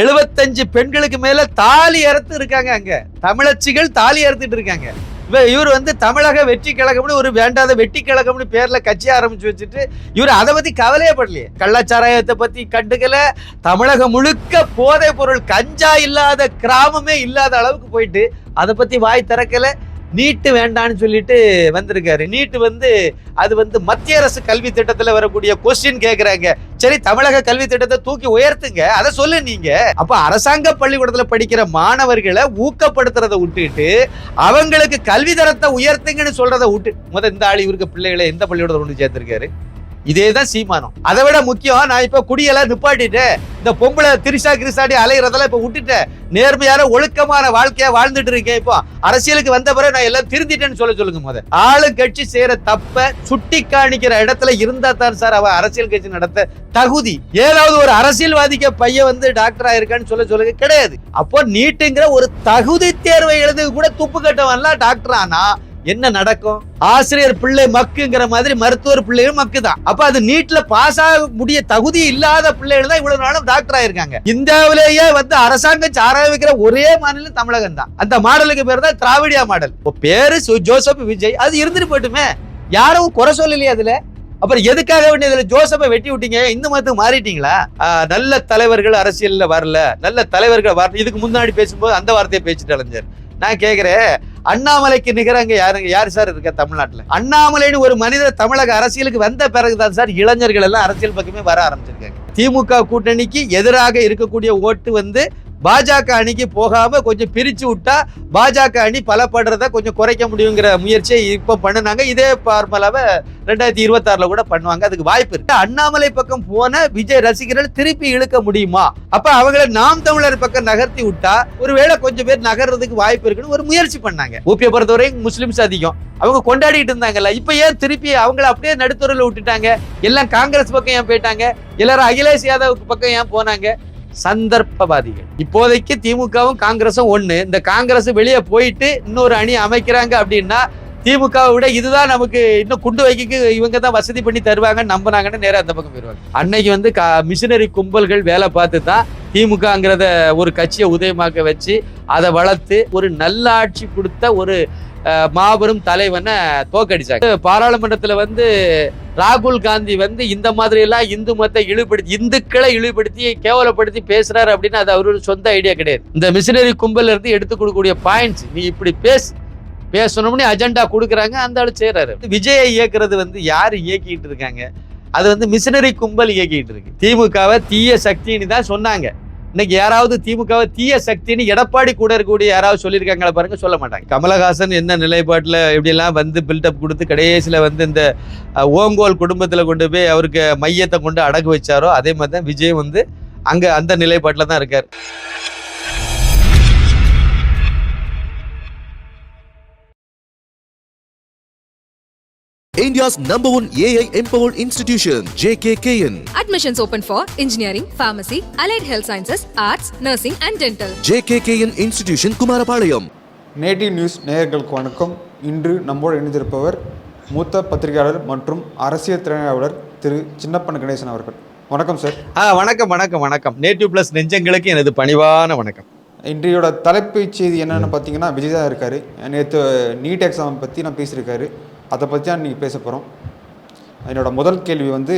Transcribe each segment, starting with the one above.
75 பெண்களுக்கு மேல தாலி அறுத்து இருக்காங்க. அங்க தமிழச்சிகள் தாலி அறுத்துட்டு இருக்காங்க. இவர் வந்து தமிழக வெற்றி கழகம்னு ஒரு வேண்டாத வெட்டி கழகம்னு பேர்ல கட்சி ஆரம்பிச்சு வச்சுட்டு இவர் அதை பத்தி கவலையே படலையே. கள்ளச்சாராயத்தை பத்தி கண்டுக்கல. தமிழகம் முழுக்க போதை பொருள் கஞ்சா இல்லாத கிராமமே இல்லாத அளவுக்கு போயிட்டு அதை பத்தி வாய் திறக்கல. நீட்டு வேண்டான்னு சொல்லிட்டு வந்திருக்காரு. நீட்டு வந்து அது வந்து மத்திய அரசு கல்வி திட்டத்துல வரக்கூடிய கொஸ்டின் கேட்கறாங்க. சரி, தமிழக கல்வி திட்டத்தை தூக்கி உயர்த்துங்க, அதை சொல்லு நீங்க. அப்ப அரசாங்க பள்ளிக்கூடத்துல படிக்கிற மாணவர்களை ஊக்கப்படுத்துறதை விட்டுட்டு அவங்களுக்கு கல்வி தரத்தை உயர்த்துங்கன்னு சொல்றதை விட்டு இந்த ஆள் இவருக்கு பிள்ளைகளை எந்த பள்ளிக்கூடத்துல கொண்டு சேர்த்திருக்காரு? இதேதான் சீமானம். அதை விட முக்கியம், நான் இப்ப குடியெல்லாம் நிப்பாட்டிட்டேன், இந்த பொம்பளை கிரிசாடி அலைகிறதெல்லாம் இப்ப விட்டுட்டேன், நேர்மையான ஒழுக்கமான வாழ்க்கையா வாழ்ந்துட்டு இருக்கேன். இப்போ அரசியலுக்கு வந்த பிறகு நான் எல்லாம் திருந்திட்டேன்னு சொல்லுங்க. ஆளுங்கட்சி செய்யற தப்ப சுட்டி காணிக்கிற இடத்துல இருந்தா தான் சார் அவ அரசியல் கட்சி நடத்த தகுதி. ஏதாவது ஒரு அரசியல்வாதிக்கு பையன் வந்து டாக்டர் ஆயிருக்கான்னு சொல்லுங்க, கிடையாது. அப்போ நீட்டுங்கிற ஒரு தகுதி தேர்வை எழுது கூட துப்பு கட்டவன்லாம் டாக்டர் ஆனா என்ன நடக்கும்? ஆசிரியர் பிள்ளை மக்குங்கிற மாதிரி மருத்துவர் பிள்ளைகள் மக்குதான். அப்ப அது நீட்ல பாஸ் ஆக முடிய தகுதி இல்லாத பிள்ளைகள் தான் இவ்வளவு நாளும் டாக்டர் ஆயிருக்காங்க. இந்தியாவிலேயே வந்து அரசாங்கம் சாராய வைக்கிற ஒரே மாநிலம் தமிழகம் தான். அந்த மாடலுக்கு பேர் தான் திராவிடியா மாடல். பேரு ஜோசப் விஜய், அது இருந்துட்டு போட்டுமே, யாரும் குறை சொல்லலையே அதுல. அப்புறம் எதுக்காக வேண்டியதுல ஜோசப்பை வெட்டி விட்டீங்க? இந்து மதத்துக்கு மாறிட்டீங்களா? நல்ல தலைவர்கள் அரசியல்ல வரல, நல்ல தலைவர்கள் வரல. இதுக்கு முன்னாடி பேசும்போது அந்த வார்த்தையை பேசிட்டு அலைஞ்சார். நான் கேக்குறேன், அண்ணாமலைக்கு நிகராங்க யாரு சார் இருக்க தமிழ்நாட்டுல? அண்ணாமலைன்னு ஒரு மனிதர் தமிழக அரசியலுக்கு வந்த பிறகுதான் சார் இளைஞர்கள் எல்லாம் அரசியல் பக்கமே வர ஆரம்பிச்சிருக்காங்க. திமுக கூட்டணிக்கு எதிராக இருக்கக்கூடிய ஓட்டு வந்து பாஜக அணிக்கு போகாம கொஞ்சம் பிரிச்சு விட்டா பாஜக அணி பலப்படுறத கொஞ்சம் குறைக்க முடியுங்கிற முயற்சியை இப்ப பண்ணுனாங்க. இதே பார்மலாவை 2026 கூட பண்ணுவாங்க. அதுக்கு வாய்ப்பு இருக்கு. அண்ணாமலை பக்கம் போன விஜய் ரசிகர்கள் திருப்பி இழுக்க முடியுமா? அப்ப அவங்களை நாம் தமிழர் பக்கம் நகர்த்தி விட்டா ஒருவேளை கொஞ்சம் பேர் நகர்றதுக்கு வாய்ப்பு இருக்குன்னு ஒரு முயற்சி பண்ணாங்க. ஊபியை பொறுத்தவரை முஸ்லிம்ஸ் அதிகம், அவங்க கொண்டாடிட்டு இருந்தாங்கல்ல. இப்ப ஏன் திருப்பி அவங்களை அப்படியே நடுத்துறையில விட்டுட்டாங்க? எல்லாம் காங்கிரஸ் பக்கம் ஏன் போயிட்டாங்க? எல்லாரும் அகிலேஷ் யாதவ் பக்கம் ஏன் போனாங்க? சந்தர்ப்பவாதிகள். இப்போதைக்கு திமுகவும் காங்கிரஸும் ஒண்ணு. இந்த காங்கிரஸ் வெளியே போயிட்டு இன்னொரு அணி அமைக்கிறாங்க அப்படின்னா திமுகவை விட இதுதான் நமக்கு இன்னும் குண்டு வைக்க இவங்க தான் வசதி பண்ணி தருவாங்கன்னு நம்பினாங்கன்னு நேரம் அந்த பக்கம் போயிருவாங்க. அன்னைக்கு வந்து மிஷினரி கும்பல்கள் வேலை பார்த்து தான் திமுகங்கிறத ஒரு கட்சியை உதயமாக்க வச்சு அதை வளர்த்து ஒரு நல்லாட்சி கொடுத்த ஒரு மாபெரும் தலைவனை தோக்கடிச்சாங்க. பாராளுமன்றத்துல வந்து ராகுல் காந்தி வந்து இந்த மாதிரி எல்லாம் இந்து மதத்தை இழிவுபடுத்தி, இந்துக்களை இழிவுபடுத்தி கேவலப்படுத்தி பேசுறாரு அப்படின்னு அது அவரோட சொந்த ஐடியா கிடையாது. இந்த மிஷினரி கும்பல் இருந்து எடுத்து கொடுக்கக்கூடிய பாயிண்ட்ஸ், நீ இப்படி பேசணும்னு அஜெண்டா கொடுக்குறாங்க, அந்த ஆளு செய்யறாரு. விஜயை இயக்குறது வந்து யாரு இயக்கிட்டு இருக்காங்க? அது வந்து மிஷினரி கும்பல் இயக்கிட்டு இருக்கு. திமுகவை தீய சக்தின்னு தான் சொன்னாங்க. இன்னைக்கு யாராவது திமுகவை தீய சக்தின்னு எடப்பாடி கூட இருக்கக்கூடிய யாராவது சொல்லியிருக்காங்களா பாருங்க? சொல்ல மாட்டாங்க. கமலஹாசன் என்ன நிலைப்பாட்டில் இப்படிலாம் வந்து பில்டப் கொடுத்து கடைசியில் வந்து இந்த ஓங்கோல் குடும்பத்தில் கொண்டு போய் அவருக்கு மையத்தை கொண்டு அடகு வச்சாரோ அதே மாதிரி தான் விஜய் வந்து அங்கே அந்த நிலைப்பாட்டில் தான் இருக்கார். India's #1 AI empowered institution, JKKN. Admissions open for engineering, pharmacy, allied health sciences, arts, nursing and dental. JKKN Institution, Kumarapalayam. Native news நேயர்களுக்கு வணக்கம். இன்று நம்மோடு இணைந்திருப்பவர் மூத்த பத்திரிகையாளர் மற்றும் அரசியல் திறனாய்வாளர் திரு சின்னப்பன் கணேசன் அவர்கள். வணக்கம் சார். வணக்கம் வணக்கம் வணக்கம். நேட்டிவ் பிளஸ் நெஞ்சங்களுக்கு எனது பணிவான வணக்கம். இன்றையோட தலைப்பு செய்தி என்னென்னு பார்த்தீங்கன்னா, விஜய் தான் இருக்காரு. நேற்று நீட் எக்ஸாம் பற்றி நான் பேசியிருக்காரு. அதை பற்றி தான் நீங்கள் பேச போகிறோம். என்னோட முதல் கேள்வி வந்து,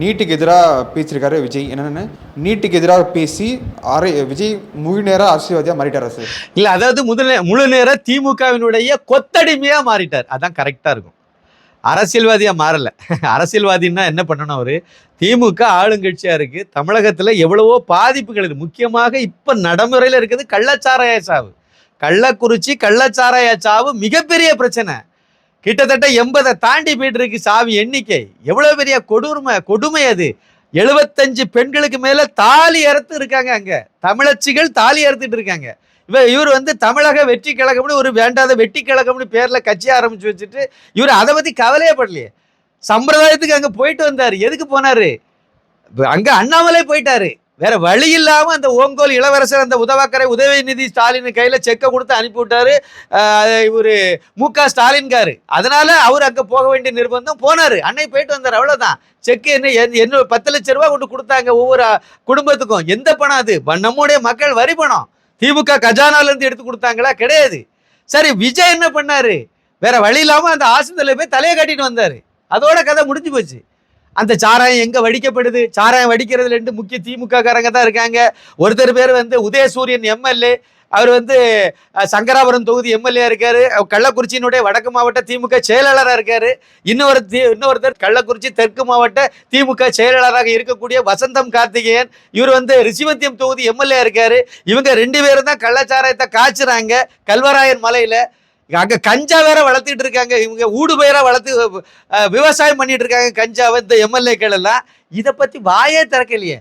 நீட்டுக்கு எதிராக பேசியிருக்காரு விஜய். என்னென்னு நீட்டுக்கு எதிராக பேசி விஜய் முழு நேரம் அரசியல்வாதியாக மாறிட்டாரா சார்? இல்லை, அதாவது முழு நேர திமுகவினுடைய கொத்தடிமையாக மாறிட்டார். அதான் கரெக்டாக இருக்கும். அரசியல்வாதியாக மாறலை. அரசியல்வாதின்னா என்ன பண்ணணும்? அவர் திமுக ஆளுங்கட்சியாக இருக்குது. தமிழகத்தில் எவ்வளவோ பாதிப்புகள் இருக்குது. முக்கியமாக இப்போ நடைமுறையில் இருக்குது கள்ளச்சாராய சாவு. கள்ளக்குறிச்சி கள்ளச்சாராய சாவு மிகப்பெரிய பிரச்சனை. கிட்டத்தட்ட 80 தாண்டி போயிட்டு இருக்கு சாவி எண்ணிக்கை. எவ்வளவு பெரிய கொடுமை அது. 75 பெண்களுக்கு மேல தாலி அறுத்து இருக்காங்க. அங்க தமிழச்சிகள் தாலி அறுத்துட்டு இருக்காங்க. இவர் வந்து தமிழக வெற்றி கழகம்னு ஒரு வேண்டாத வெட்டி கழகம்னு பேர்ல கட்சி ஆரம்பிச்சு வச்சுட்டு இவர் அதை பத்தி கவலையே படலையே. சம்பிரதாயத்துக்கு அங்க போயிட்டு வந்தாரு. எதுக்கு போனாரு? அங்க அண்ணாமலை போயிட்டாரு. வேற வழி இல்லாம அந்த ஓங்கோல் இளவரசர் அந்த உதவாக்கரை உதயநிதி ஸ்டாலின் கையில செக்கை கொடுத்து அனுப்பி விட்டாரு இவரு மு.க. ஸ்டாலின்காரு. அதனால அவர் அங்க போக வேண்டிய நிர்பந்தம் போனாரு. அன்னைக்கு போயிட்டு வந்தார், அவ்வளவுதான். செக்கு என்ன 10 லட்சம் ரூபாய் கொண்டு கொடுத்தாங்க ஒவ்வொரு குடும்பத்துக்கும். எந்த பணம் அது? நம்முடைய மக்கள் வரி பணம். திமுக கஜானால இருந்து எடுத்து கொடுத்தாங்களா? கிடையாது. சரி, விஜய் என்ன பண்ணாரு? வேற வழி இல்லாம அந்த ஆஸ்பத்திரியில போய் தலையை கட்டிட்டு வந்தாரு. அதோட கதை முடிஞ்சு போச்சு. அந்த சாராயம் எங்க வடிக்கப்படுது? சாராயம் வடிக்கிறதுல 2 முக்கிய திமுக காரங்க தான் இருக்காங்க. ஒருத்தர் பேர் உதயசூரியன் எம்எல்ஏ, அவர் சங்கராபுரம் தொகுதி எம்எல்ஏ இருக்காரு. கள்ளக்குறிச்சியினுடைய வடக்கு மாவட்ட திமுக செயலாளராக இருக்காரு. இன்னொருத்தர் கள்ளக்குறிச்சி தெற்கு மாவட்ட திமுக செயலாளராக இருக்கக்கூடிய வசந்தம் கார்த்திகேயன், இவர் ரிஷிவந்தியம் தொகுதி எம்எல்ஏ இருக்காரு. இவங்க 2 பேரும் தான் கள்ளச்சாராயத்தை காய்ச்சுறாங்க கல்வராயன் மலையில. அங்க கஞ்சா வேற வளர்த்துட்டு இருக்காங்க. இவங்க ஊடு பயிரா வளர்த்து விவசாயம் பண்ணிட்டு இருக்காங்க கஞ்சாவை இந்த எம்எல்ஏக்கள் எல்லாம். இதை பத்தி வாயே திறக்கலையே.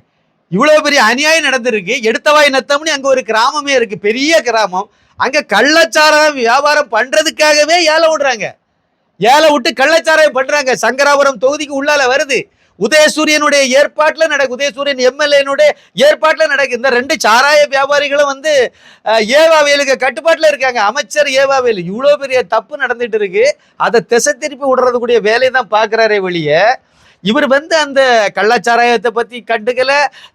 இவ்வளவு பெரிய அநியாயம் நடந்திருக்கு. எடுத்தவாய் நத்தம்னு அங்க ஒரு கிராமமே இருக்கு, பெரிய கிராமம். அங்க கள்ளச்சாராயம் வியாபாரம் பண்றதுக்காகவே ஏலம் விடுறாங்க. ஏலம் விட்டு கள்ளச்சாராயம் பண்றாங்க. சங்கராபுரம் தொகுதிக்கு உள்ளால வருது. உதயசூரியனுடைய ஏற்பாட்டில் நடக்கு, உதயசூரியன் எம்எல்ஏனுடைய ஏற்பாட்டில் நடக்கு. இந்த 2 சாராய வியாபாரிகளும் ஏவாவேலுக்கு கட்டுப்பாட்டில் இருக்காங்க. அமைச்சர் ஏவாவேலு. இவ்வளோ பெரிய தப்பு நடந்துட்டு இருக்கு. அதை திசை திருப்பி விடுறது கூடிய வேலையை தான் பார்க்குறாரே வெளியே. இவர் அந்த கள்ளச்சாராயத்தை பற்றி கண்டுக்கல.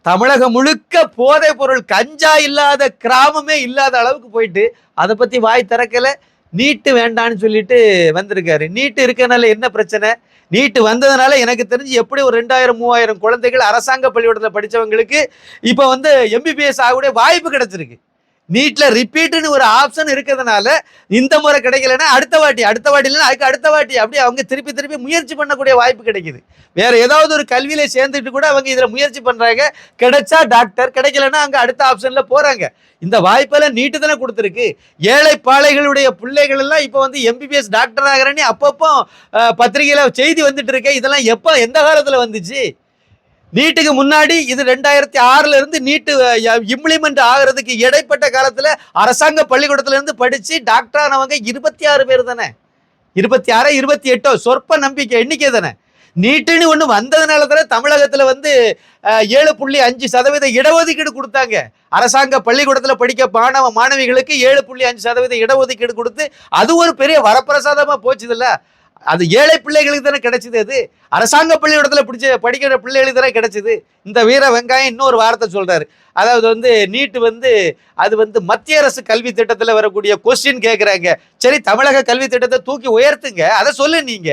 தமிழகம் முழுக்க போதைப் பொருள் கஞ்சா இல்லாத கிராமமே இல்லாத அளவுக்கு போயிட்டு அதை பற்றி வாய் திறக்கல. நீட்டு வேண்டான்னு சொல்லிட்டு வந்திருக்காரு. நீட்டு இருக்கனால என்ன பிரச்சனை? நீட்டு வந்ததுனால எனக்கு தெரிஞ்சு எப்படி ஒரு 2000-3000 குழந்தைகள் அரசாங்க பள்ளிக்கூடத்தில் படித்தவங்களுக்கு இப்போ எம்பிபிஎஸ் ஆகக்கூடிய வாய்ப்பு கிடைச்சிருக்கு. நீட்ல ரிப்பீட்னு ஒரு ஆப்ஷன் இருக்கிறதுனால இந்த முறை கிடைக்கலன்னா அடுத்த வாட்டி இல்லைன்னா அதுக்கு அடுத்த வாட்டி அப்படி அவங்க திருப்பி முயற்சி பண்ணக்கூடிய வாய்ப்பு கிடைக்குது. வேற ஏதாவது ஒரு கல்வியில சேர்ந்துட்டு கூட அவங்க இதுல முயற்சி பண்றாங்க. கிடைச்சா டாக்டர், கிடைக்கலன்னா அங்க அடுத்த ஆப்ஷன்ல போறாங்க. இந்த வாய்ப்பெல்லாம் நீட்டு தானே கொடுத்துருக்கு. ஏழை பாளைகளுடைய பிள்ளைகள் எல்லாம் இப்போ எம்பிபிஎஸ் டாக்டர் ஆகிறேன்னு அப்பப்போ பத்திரிகையில செய்தி வந்துட்டு இருக்கேன். இதெல்லாம் எப்போ எந்த காலத்துல வந்துச்சு? நீட்டுக்கு முன்னாடி இது 2006 இருந்து நீட்டு இம்ப்ளிமெண்ட் ஆகிறதுக்கு இடைப்பட்ட காலத்துல அரசாங்க பள்ளிக்கூடத்துல இருந்து படிச்சு டாக்டர் ஆனவங்க 26 பேர் தானே. 26 28 சொற்ப நம்பிக்கை எண்ணிக்கை தானே. நீட்டுன்னு ஒண்ணு வந்ததுனால தானே தமிழகத்துல 7.5% இடஒதுக்கீடு கொடுத்தாங்க. அரசாங்க பள்ளிக்கூடத்துல படிக்க மாணவிகளுக்கு 7.5% இடஒதுக்கீடு கொடுத்து அது ஒரு பெரிய வரப்பிரசாதமா போச்சு இல்ல. அது ஏழை பிள்ளைகளுக்கு தானே கிடைச்சது. அது அரசாங்க பள்ளிக்கூடத்துல படிக்கிற பிள்ளைகளுக்கு தானே கிடைச்சது. இந்த வீர வெங்காயம் இன்னொரு வார்த்தை சொல்றாரு. அதாவது நீட்டு அது மத்திய அரசு கல்வி திட்டத்துல வரக்கூடிய கொஸ்டின் கேட்கறாங்க. சரி, தமிழக கல்வி திட்டத்தை தூக்கி உயர்த்துங்க, அதை சொல்லு. நீங்க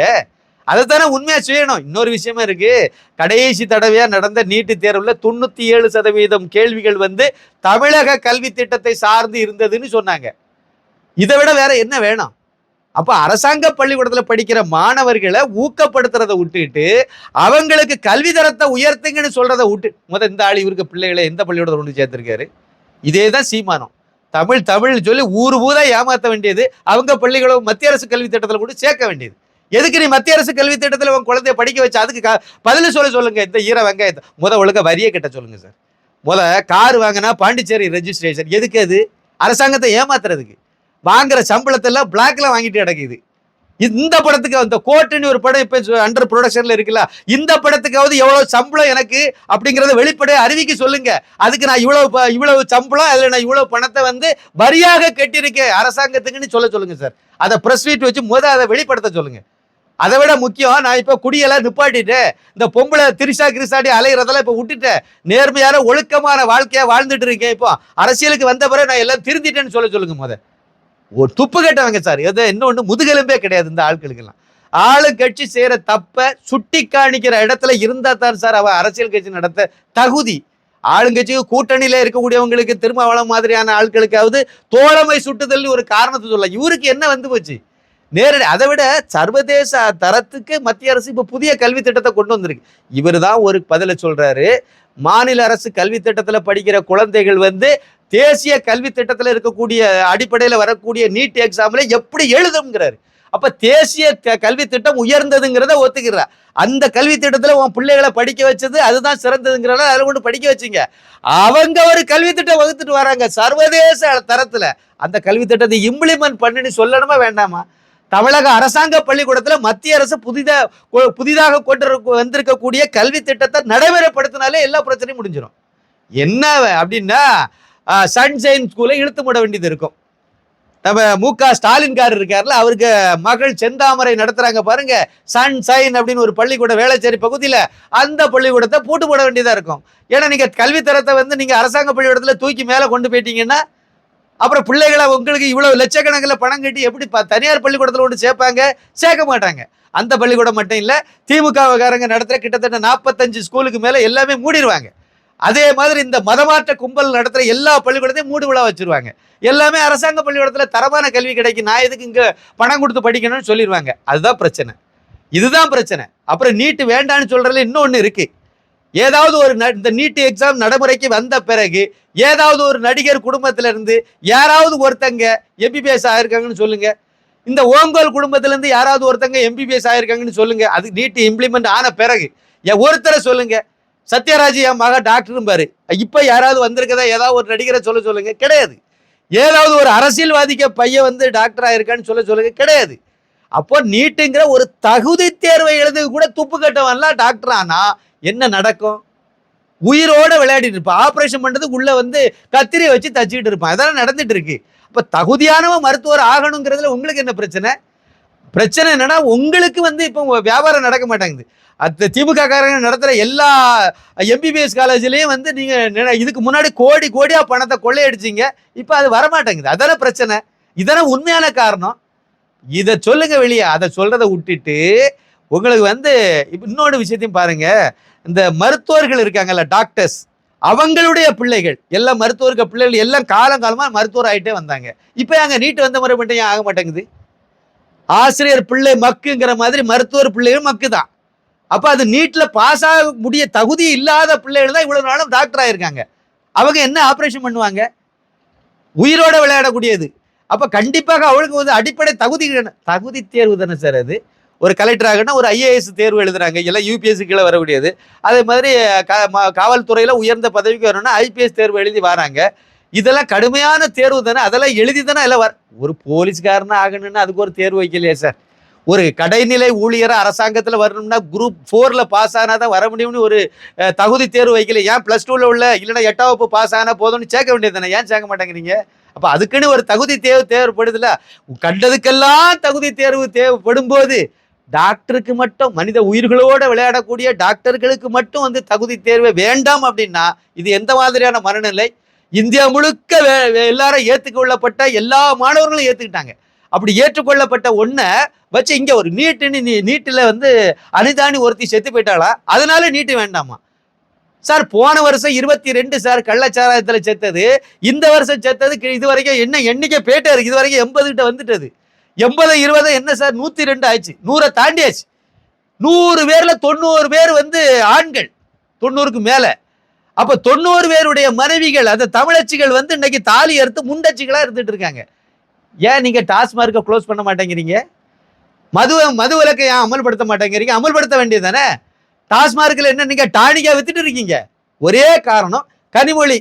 அதைத்தானே உண்மையா செய்யணும். இன்னொரு விஷயமா இருக்கு. கடைசி தடவையா நடந்த நீட்டு தேர்வுல 97% கேள்விகள் தமிழக கல்வி திட்டத்தை சார்ந்து இருந்ததுன்னு சொன்னாங்க. இதை விட வேற என்ன வேணும்? அப்ப அரசாங்க பள்ளிக்கூடத்தில் படிக்கிற மாணவர்களை ஊக்கப்படுத்துறதை விட்டுட்டு அவங்களுக்கு கல்வி தரத்தை உயர்த்துங்கன்னு சொல்றதை விட்டு இந்த ஆள் இவருக்கு பிள்ளைகளை எந்த பள்ளிக்கூடத்தில் கொண்டு சேர்த்திருக்காரு? இதேதான் சீமானம். தமிழ் சொல்லி ஊரா ஏமாத்த வேண்டியது. அவங்க பள்ளிகளை மத்திய அரசு கல்வி திட்டத்தில் கூட சேர்க்க வேண்டியது. எதுக்கு நீ மத்திய அரசு கல்வி திட்டத்தில் உங்க குழந்தைய படிக்க வச்சு அதுக்கு பதில் சொல்லுங்க. இந்த ஈர வெங்காயத்தை ஒழுங்கா வரியை கட்ட சொல்லுங்க சார். கார் வாங்கினா பாண்டிச்சேரி ரெஜிஸ்ட்ரேஷன் எதுக்கு? அது அரசாங்கத்தை ஏமாத்துறதுக்கு. வாங்குற சம்பளத்தெல்லாம் பிளாக்ல வாங்கிட்டு கிடக்குது. இந்த படத்துக்கு அந்த கோட்டுன்னு ஒரு படம் இப்ப அண்டர் ப்ரொடக்ஷன்ல இருக்குல்ல, இந்த படத்துக்காவது எவ்வளவு சம்பளம் எனக்கு அப்படிங்கறத வெளிப்படையா அறிவிக்க சொல்லுங்க. அதுக்கு நான் இவ்வளவு சம்பளம், அதுல நான் இவ்வளவு பணத்தை வரியாக கட்டியிருக்கேன் அரசாங்கத்துக்குன்னு சொல்லுங்க சார். அதை பிரஸ் மீட் வச்சு அதை வெளிப்படுத்த சொல்லுங்க. அதை விட முக்கியம், நான் இப்ப குடியெல்லாம் நிப்பாட்டிட்டேன், இந்த பொம்பளை கிரிசாடி அலைகிறதெல்லாம் இப்ப விட்டுட்டேன், நேர்மையான ஒழுக்கமான வாழ்க்கையா வாழ்ந்துட்டு இருக்கேன், இப்போ அரசியலுக்கு வந்த பிறகு நான் எல்லாம் திருந்திட்டேன்னு சொல்லுங்க. ஒரு துப்பு கட்டவங்க சார். இன்னொன்று முதுகெலும்பே கிடையாது இந்த ஆட்களுக்கெல்லாம். ஆளுங்கட்சி செய்யற தப்ப சுட்டி காணிக்கிற இடத்துல இருந்தா தான் சார் அவ அரசியல் கட்சி நடத்த தகுதி. ஆளுங்கட்சிக்கு கூட்டணியில இருக்கக்கூடியவங்களுக்கு திருமாவளவன் மாதிரியான ஆட்களுக்காவது தோழமை சுட்டுதல் ஒரு காரணத்தை சொல்ல. இவருக்கு என்ன போச்சு நேரடி? அதை விட சர்வதேச தரத்துக்கு மத்திய அரசு இப்ப புதிய கல்வி திட்டத்தை கொண்டு வந்திருக்கு. இவர் தான் ஒரு பதில சொல்றாரு. மாநில அரசு கல்வி திட்டத்துல படிக்கிற குழந்தைகள் தேசிய கல்வி திட்டத்தில் இருக்கக்கூடிய அடிப்படையில் வரக்கூடிய நீட் எக்ஸாம்ல எப்படி எழுதுங்கிறாரு. அப்ப தேசிய கல்வி திட்டம் உயர்ந்ததுங்கிறத ஒத்துக்கிறார். அந்த கல்வி திட்டத்துல உன் பிள்ளைகளை படிக்க வச்சது அதுதான் சிறந்ததுங்கிறத அதில் கொண்டு படிக்க வச்சிங்க. அவங்க ஒரு கல்வி திட்டம் வகுத்துட்டு வராங்க சர்வதேச தரத்துல. அந்த கல்வி திட்டத்தை இம்ப்ளிமெண்ட் பண்ணுன்னு சொல்லணுமா வேண்டாமா? தமிழக அரசாங்க பள்ளிக்கூடத்துல மத்திய அரசு புதிதாக கொண்டு வந்திருக்கக்கூடிய கல்வி திட்டத்தை நடைமுறைப்படுத்தினாலே எல்லா பிரச்சனையும் முடிஞ்சிடும். என்ன அப்படின்னா சன்ஷைன் ஸ்கூலை இழுத்து மூட வேண்டியது இருக்கும். நம்ம மு.க. ஸ்டாலின்கார் இருக்காருல்ல, அவருக்கு மகள் செந்தாமரை நடத்துறாங்க பாருங்க, சன்ஷைன் அப்படின்னு ஒரு பள்ளிக்கூடம் வேளச்சேரி பகுதியில், அந்த பள்ளிக்கூடத்தை பூட்டு போட வேண்டியதா இருக்கும். ஏன்னா நீங்க கல்வித்தரத்தை வந்து நீங்க அரசாங்க பள்ளிக்கூடத்துல தூக்கி மேல கொண்டு போயிட்டீங்கன்னா அப்புறம் பிள்ளைகளை உங்களுக்கு இவ்வளவு லட்சக்கணக்கில் பணம் கட்டி எப்படி தனியார் பள்ளிக்கூடத்தில் கொண்டு சேர்ப்பாங்க? சேர்க்க மாட்டாங்க. அந்த பள்ளிக்கூடம் மட்டும் இல்லை, திமுககாரங்க நடத்துகிற கிட்டத்தட்ட 45 ஸ்கூலுக்கு மேலே எல்லாமே மூடிடுவாங்க. அதே மாதிரி இந்த மதமாற்ற கும்பல் நடத்துகிற எல்லா பள்ளிக்கூடத்தையும் மூடு விழா வச்சிருவாங்க. எல்லாமே அரசாங்க பள்ளிக்கூடத்தில் தரமான கல்வி கிடைக்கும், நான் எதுக்கு இங்கே பணம் கொடுத்து படிக்கணும்னு சொல்லிடுவாங்க. அதுதான் பிரச்சனை, இதுதான் பிரச்சனை. அப்புறம் நீட்டு வேண்டான்னு சொல்கிறதுல இன்னொன்று இருக்குது. ஏதாவது ஒரு இந்த நீட் எக்ஸாம் நடைமுறைக்கு வந்த பிறகு ஏதாவது ஒரு நடிகர் குடும்பத்திலிருந்து யாராவது ஒருத்தங்க எம்பிபிஎஸ் ஆயிருக்காங்கன்னு சொல்லுங்க. இந்த ஓங்கோல் குடும்பத்திலிருந்து யாராவது ஒருத்தங்க எம்பிபிஎஸ் ஆயிருக்காங்கன்னு சொல்லுங்க. அது நீட் இம்ப்ளிமெண்ட் ஆன பிறகு ஒருத்தரை சொல்லுங்க. சத்யராஜ் என் மக டாக்டரும் பாரு, இப்ப யாராவது வந்திருக்கதா ஏதாவது ஒரு நடிகரை சொல்லுங்க? கிடையாது. ஏதாவது ஒரு அரசியல்வாதிக்க பையன் வந்து டாக்டர் ஆயிருக்கான்னு சொல்லுங்க? கிடையாது. அப்போ நீட்டுங்கிற ஒரு தகுதி தேர்வை எழுது கூட துப்பு கட்டவன்லாம் டாக்டர் ஆனா என்ன நடக்கும்? உயிரோட விளையாடிட்டு இருப்பான். ஆபரேஷன் பண்றதுக்கு உள்ள வந்து கத்திரியை வச்சு தச்சுக்கிட்டு இருப்பான். அதெல்லாம் நடந்துட்டு இருக்கு. அப்ப தகுதியானவன் மருத்துவர் ஆகணுங்கிறதுல உங்களுக்கு என்ன பிரச்சனை? பிரச்சனை என்னன்னா உங்களுக்கு வந்து இப்போ வியாபாரம் நடக்க மாட்டேங்குது. திமுக காரங்க நடத்துற எல்லா எம்பிபிஎஸ் காலேஜ்லயும் வந்து நீங்க இதுக்கு முன்னாடி கோடி கோடியா பணத்தை கொள்ளையடிச்சீங்க. இப்ப அது வரமாட்டேங்குது. அதான பிரச்சனை. இதான உண்மையான காரணம். இதை சொல்லுங்க வெளியே. அதை சொல்றதை விட்டுட்டு உங்களுக்கு வந்து இன்னொரு விஷயத்தையும் பாருங்க. இந்த மருத்துவர்கள் இருக்காங்கல்ல, டாக்டர்ஸ், அவங்களுடைய பிள்ளைகள் எல்லாம் மருத்துவருக்கு பிள்ளைகள் எல்லாம் காலங்காலமா மருத்துவர் ஆகிட்டே வந்தாங்க. இப்போ அங்கே நீட்டு வந்த முறை மட்டும் ஏன் ஆக மாட்டேங்குது? ஆசிரியர் பிள்ளை மக்குங்கிற மாதிரி மருத்துவர் பிள்ளைகள் மக்கு தான். அப்போ அது நீட்ல பாஸ் ஆக முடிய தகுதி இல்லாத பிள்ளைகள் தான் இவ்வளவு நாளும் டாக்டர் ஆயிருக்காங்க. அவங்க என்ன ஆப்ரேஷன் பண்ணுவாங்க? உயிரோட விளையாடக்கூடியது. அப்போ கண்டிப்பாக அவளுக்கு வந்து அடிப்படை தகுதி தேர்வு தானே சார் அது. ஒரு கலெக்டர் ஆகணும், ஒரு ஐஏஎஸ் தேர்வு எழுதுறாங்க, எல்லாம் யூபிஎஸ்சி கீழே வரக்கூடியது. அதே மாதிரி காவல்துறையில் உயர்ந்த பதவிக்கு வரணும்னா ஐபிஎஸ் தேர்வு எழுதி வராங்க. இதெல்லாம் கடுமையான தேர்வு தானே. அதெல்லாம் எழுதி தானே எல்லாம் ஒரு போலீஸ்காரனா ஆகணும்னா அதுக்கு ஒரு தேர்வு வைக்கலையே சார். ஒரு கடைநிலை ஊழியராக அரசாங்கத்தில் வரணும்னா குரூப் 4ல் பாஸ் ஆனால் தான் வர முடியும்னு ஒரு தகுதி தேர்வு வைக்கல. ஏன் +2ல் உள்ள இல்லைன்னா 8ஆம் வகுப்பு பாஸ் ஆனால் போதும்னு சேர்க்க வேண்டியது தானே? ஏன் சேர்க்க மாட்டேங்கிறீங்க? அப்போ அதுக்குன்னு ஒரு தகுதி தேவைப்படுதுல. கண்டதுக்கெல்லாம் தகுதி தேர்வு தேவைப்படும் போது டாக்டருக்கு மட்டும், மனித உயிர்களோட விளையாடக்கூடிய டாக்டர்களுக்கு மட்டும் வந்து தகுதி தேர்வை வேண்டாம் அப்படின்னா இது எந்த மாதிரியான மனநிலை? இந்தியா முழுக்க எல்லாரும் ஏற்றுக்கொள்ளப்பட்ட எல்லா மாணவர்களும் ஏற்றுக்கிட்டாங்க. அப்படி ஏற்றுக்கொள்ளப்பட்ட ஒன்றை வச்சு இங்கே ஒரு நீட்டில் வந்து அனிதானி ஒருத்தி செத்து போயிட்டாளா, அதனால நீட்டு வேண்டாமா சார்? போன வருஷம் 22 சார் கள்ளச்சாராயத்தில் செத்தது. இந்த வருஷம் செத்தது இது வரைக்கும் என்ன எண்ணிக்கை பேட்டே இருக்கு? இது வரைக்கும் 80 கிட்ட வந்துட்டது. 80 20 என்ன சார் 102 ஆயிடுச்சு. 100 தாண்டியாச்சு. 100 பேர்ல 90 பேர் வந்து ஆண்கள், 90க்கு மேல. அப்ப 90 பேருடைய மனைவிகள், அந்த தமிழச்சிகள் வந்து இன்னைக்கு தாலி அறுத்து முண்டச்சிகளா இருந்துட்டு இருக்காங்க. ஏன் நீங்க டாஸ்மார்க்கை க்ளோஸ் பண்ண மாட்டேங்கிறீங்க? மது விலக்கை ஏன் அமல்படுத்த மாட்டேங்கிறீங்க? அமல்படுத்த வேண்டியது தானே. டாஸ்மார்க்கில் என்ன நீங்க டானிக்கா வித்துட்டு இருக்கீங்க? ஒரே காரணம், கனிமொழி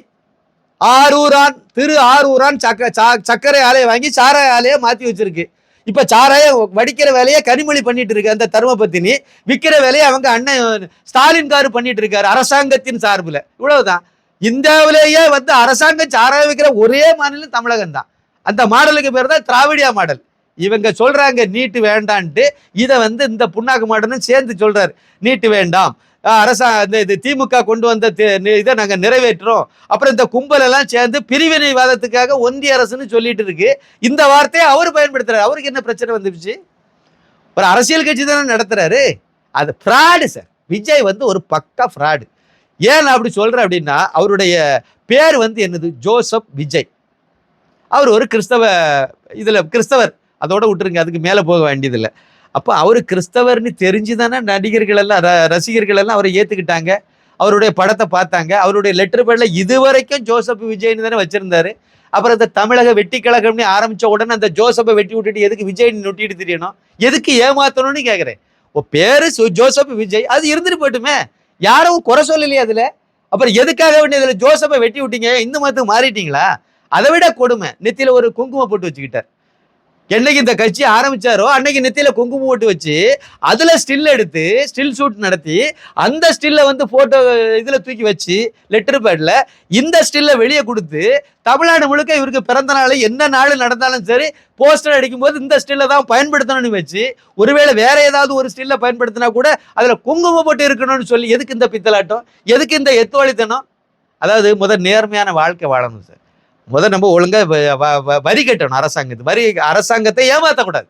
ஆரூரான் திரு ஆரூரான் சர்க்கரை ஆலையை வாங்கி சாராய ஆலையை மாற்றி வச்சிருக்கு. இப்போ சாராய வடிக்கிற வேலையை கனிமொழி பண்ணிட்டு இருக்கு. அந்த தர்மபத்தினி விற்கிற வேலையை அவங்க அண்ணன் ஸ்டாலின் காரு பண்ணிட்டு இருக்காரு அரசாங்கத்தின் சார்பில். இவ்வளவுதான். இந்தியாவிலேயே வந்து அரசாங்கம் சாராய வைக்கிற ஒரே மாநிலம் தமிழகம் தான். அந்த மாடலுக்கு பேர் தான் திராவிடியா மாடல். இவங்க சொல்றாங்க நீட்டு வேண்டான்ட்டு, இதை வந்து இந்த புண்ணாக்கு மாடலும் சேர்ந்து சொல்றாரு நீட்டு வேண்டாம், இது திமுக கொண்டு வந்த இதை நாங்கள் நிறைவேற்றுறோம். அப்புறம் இந்த கும்பல் எல்லாம் சேர்ந்து பிரிவினைவாதத்துக்காக ஒன்றிய அரசுன்னு சொல்லிட்டு இருக்கு. இந்த வார்த்தையை அவர் பயன்படுத்துறாரு. அவருக்கு என்ன பிரச்சனை வந்துருச்சு? ஒரு அரசியல் கட்சி தானே நடத்துறாரு. அது ஃப்ராடு சார். விஜய் வந்து ஒரு பக்கா ஃப்ராடு. ஏன் அப்படி சொல்றேன் அப்படின்னா, அவருடைய பேர் வந்து என்னது? ஜோசப் விஜய். அவர் ஒரு கிறிஸ்தவர். அதோட விட்டுருங்க, அதுக்கு மேலே போக வேண்டியதில்லை. அப்போ அவர் கிறிஸ்தவர்னு தெரிஞ்சு தானே நடிகர்கள் எல்லாம் ரசிகர்கள் எல்லாம் அவரை ஏற்றுக்கிட்டாங்க. அவருடைய படத்தை பார்த்தாங்க. அவருடைய லெட்டர் பேடில் இதுவரைக்கும் ஜோசப் விஜய்னு தானே வச்சிருந்தாரு. அப்புறம் இந்த தமிழக வெட்டி கழகம்னு ஆரம்பித்த உடனே அந்த ஜோசப்பை வெட்டி விட்டுட்டு எதுக்கு விஜய்னு நொட்டிட்டு தெரியணும்? எதுக்கு ஏமாத்தணும்னு கேட்குறேன். பேரு ஜோசப் விஜய், அது இருந்துட்டு போட்டுமே, யாரும் குறை சொல்லலையே அதில். அப்புறம் எதுக்காக வேண்டியதில் ஜோசப்பை வெட்டி விட்டீங்க? இந்து மதத்துக்கு மாறிட்டீங்களா? அதை விட கொடுமை, நெத்தியில் ஒரு குங்குமம் போட்டு வச்சுக்கிட்டார். என்னைக்கு இந்த கட்சி ஆரம்பிச்சாரோ அன்னைக்கு நெத்தியில குங்குமம் போட்டு வச்சு அதுல ஸ்டில் எடுத்து ஸ்டில் ஷூட் நடத்தி அந்த ஸ்டில்ல வந்து போட்டோ இதுல தூக்கி வச்சு லெட்டர் பேட்ல இந்த ஸ்டில்ல வெளியே கொடுத்து தமிழ்நாடு முழுக்க இவருக்கு பிறந்த நாள் என்ன நாள் நடந்தாலும் சரி போஸ்டர் அடிக்கும் போது இந்த ஸ்டில்ல தான் பயன்படுத்தணும்னு வச்சு ஒருவேளை வேற ஏதாவது ஒரு ஸ்டில்ல பயன்படுத்தினா கூட அதுல குங்குமம் போட்டு இருக்கணும்னு சொல்லி எதுக்கு இந்த பித்தலாட்டம், எதுக்கு இந்த எத்துவழித்தனம்? அதாவது முதல் நேர்மையான வாழ்க்கை வாழணும் சார். முதல் நம்ம ஒழுங்கா வரி கட்டணும். அரசாங்கத்தை ஏமாற்றக்கூடாது.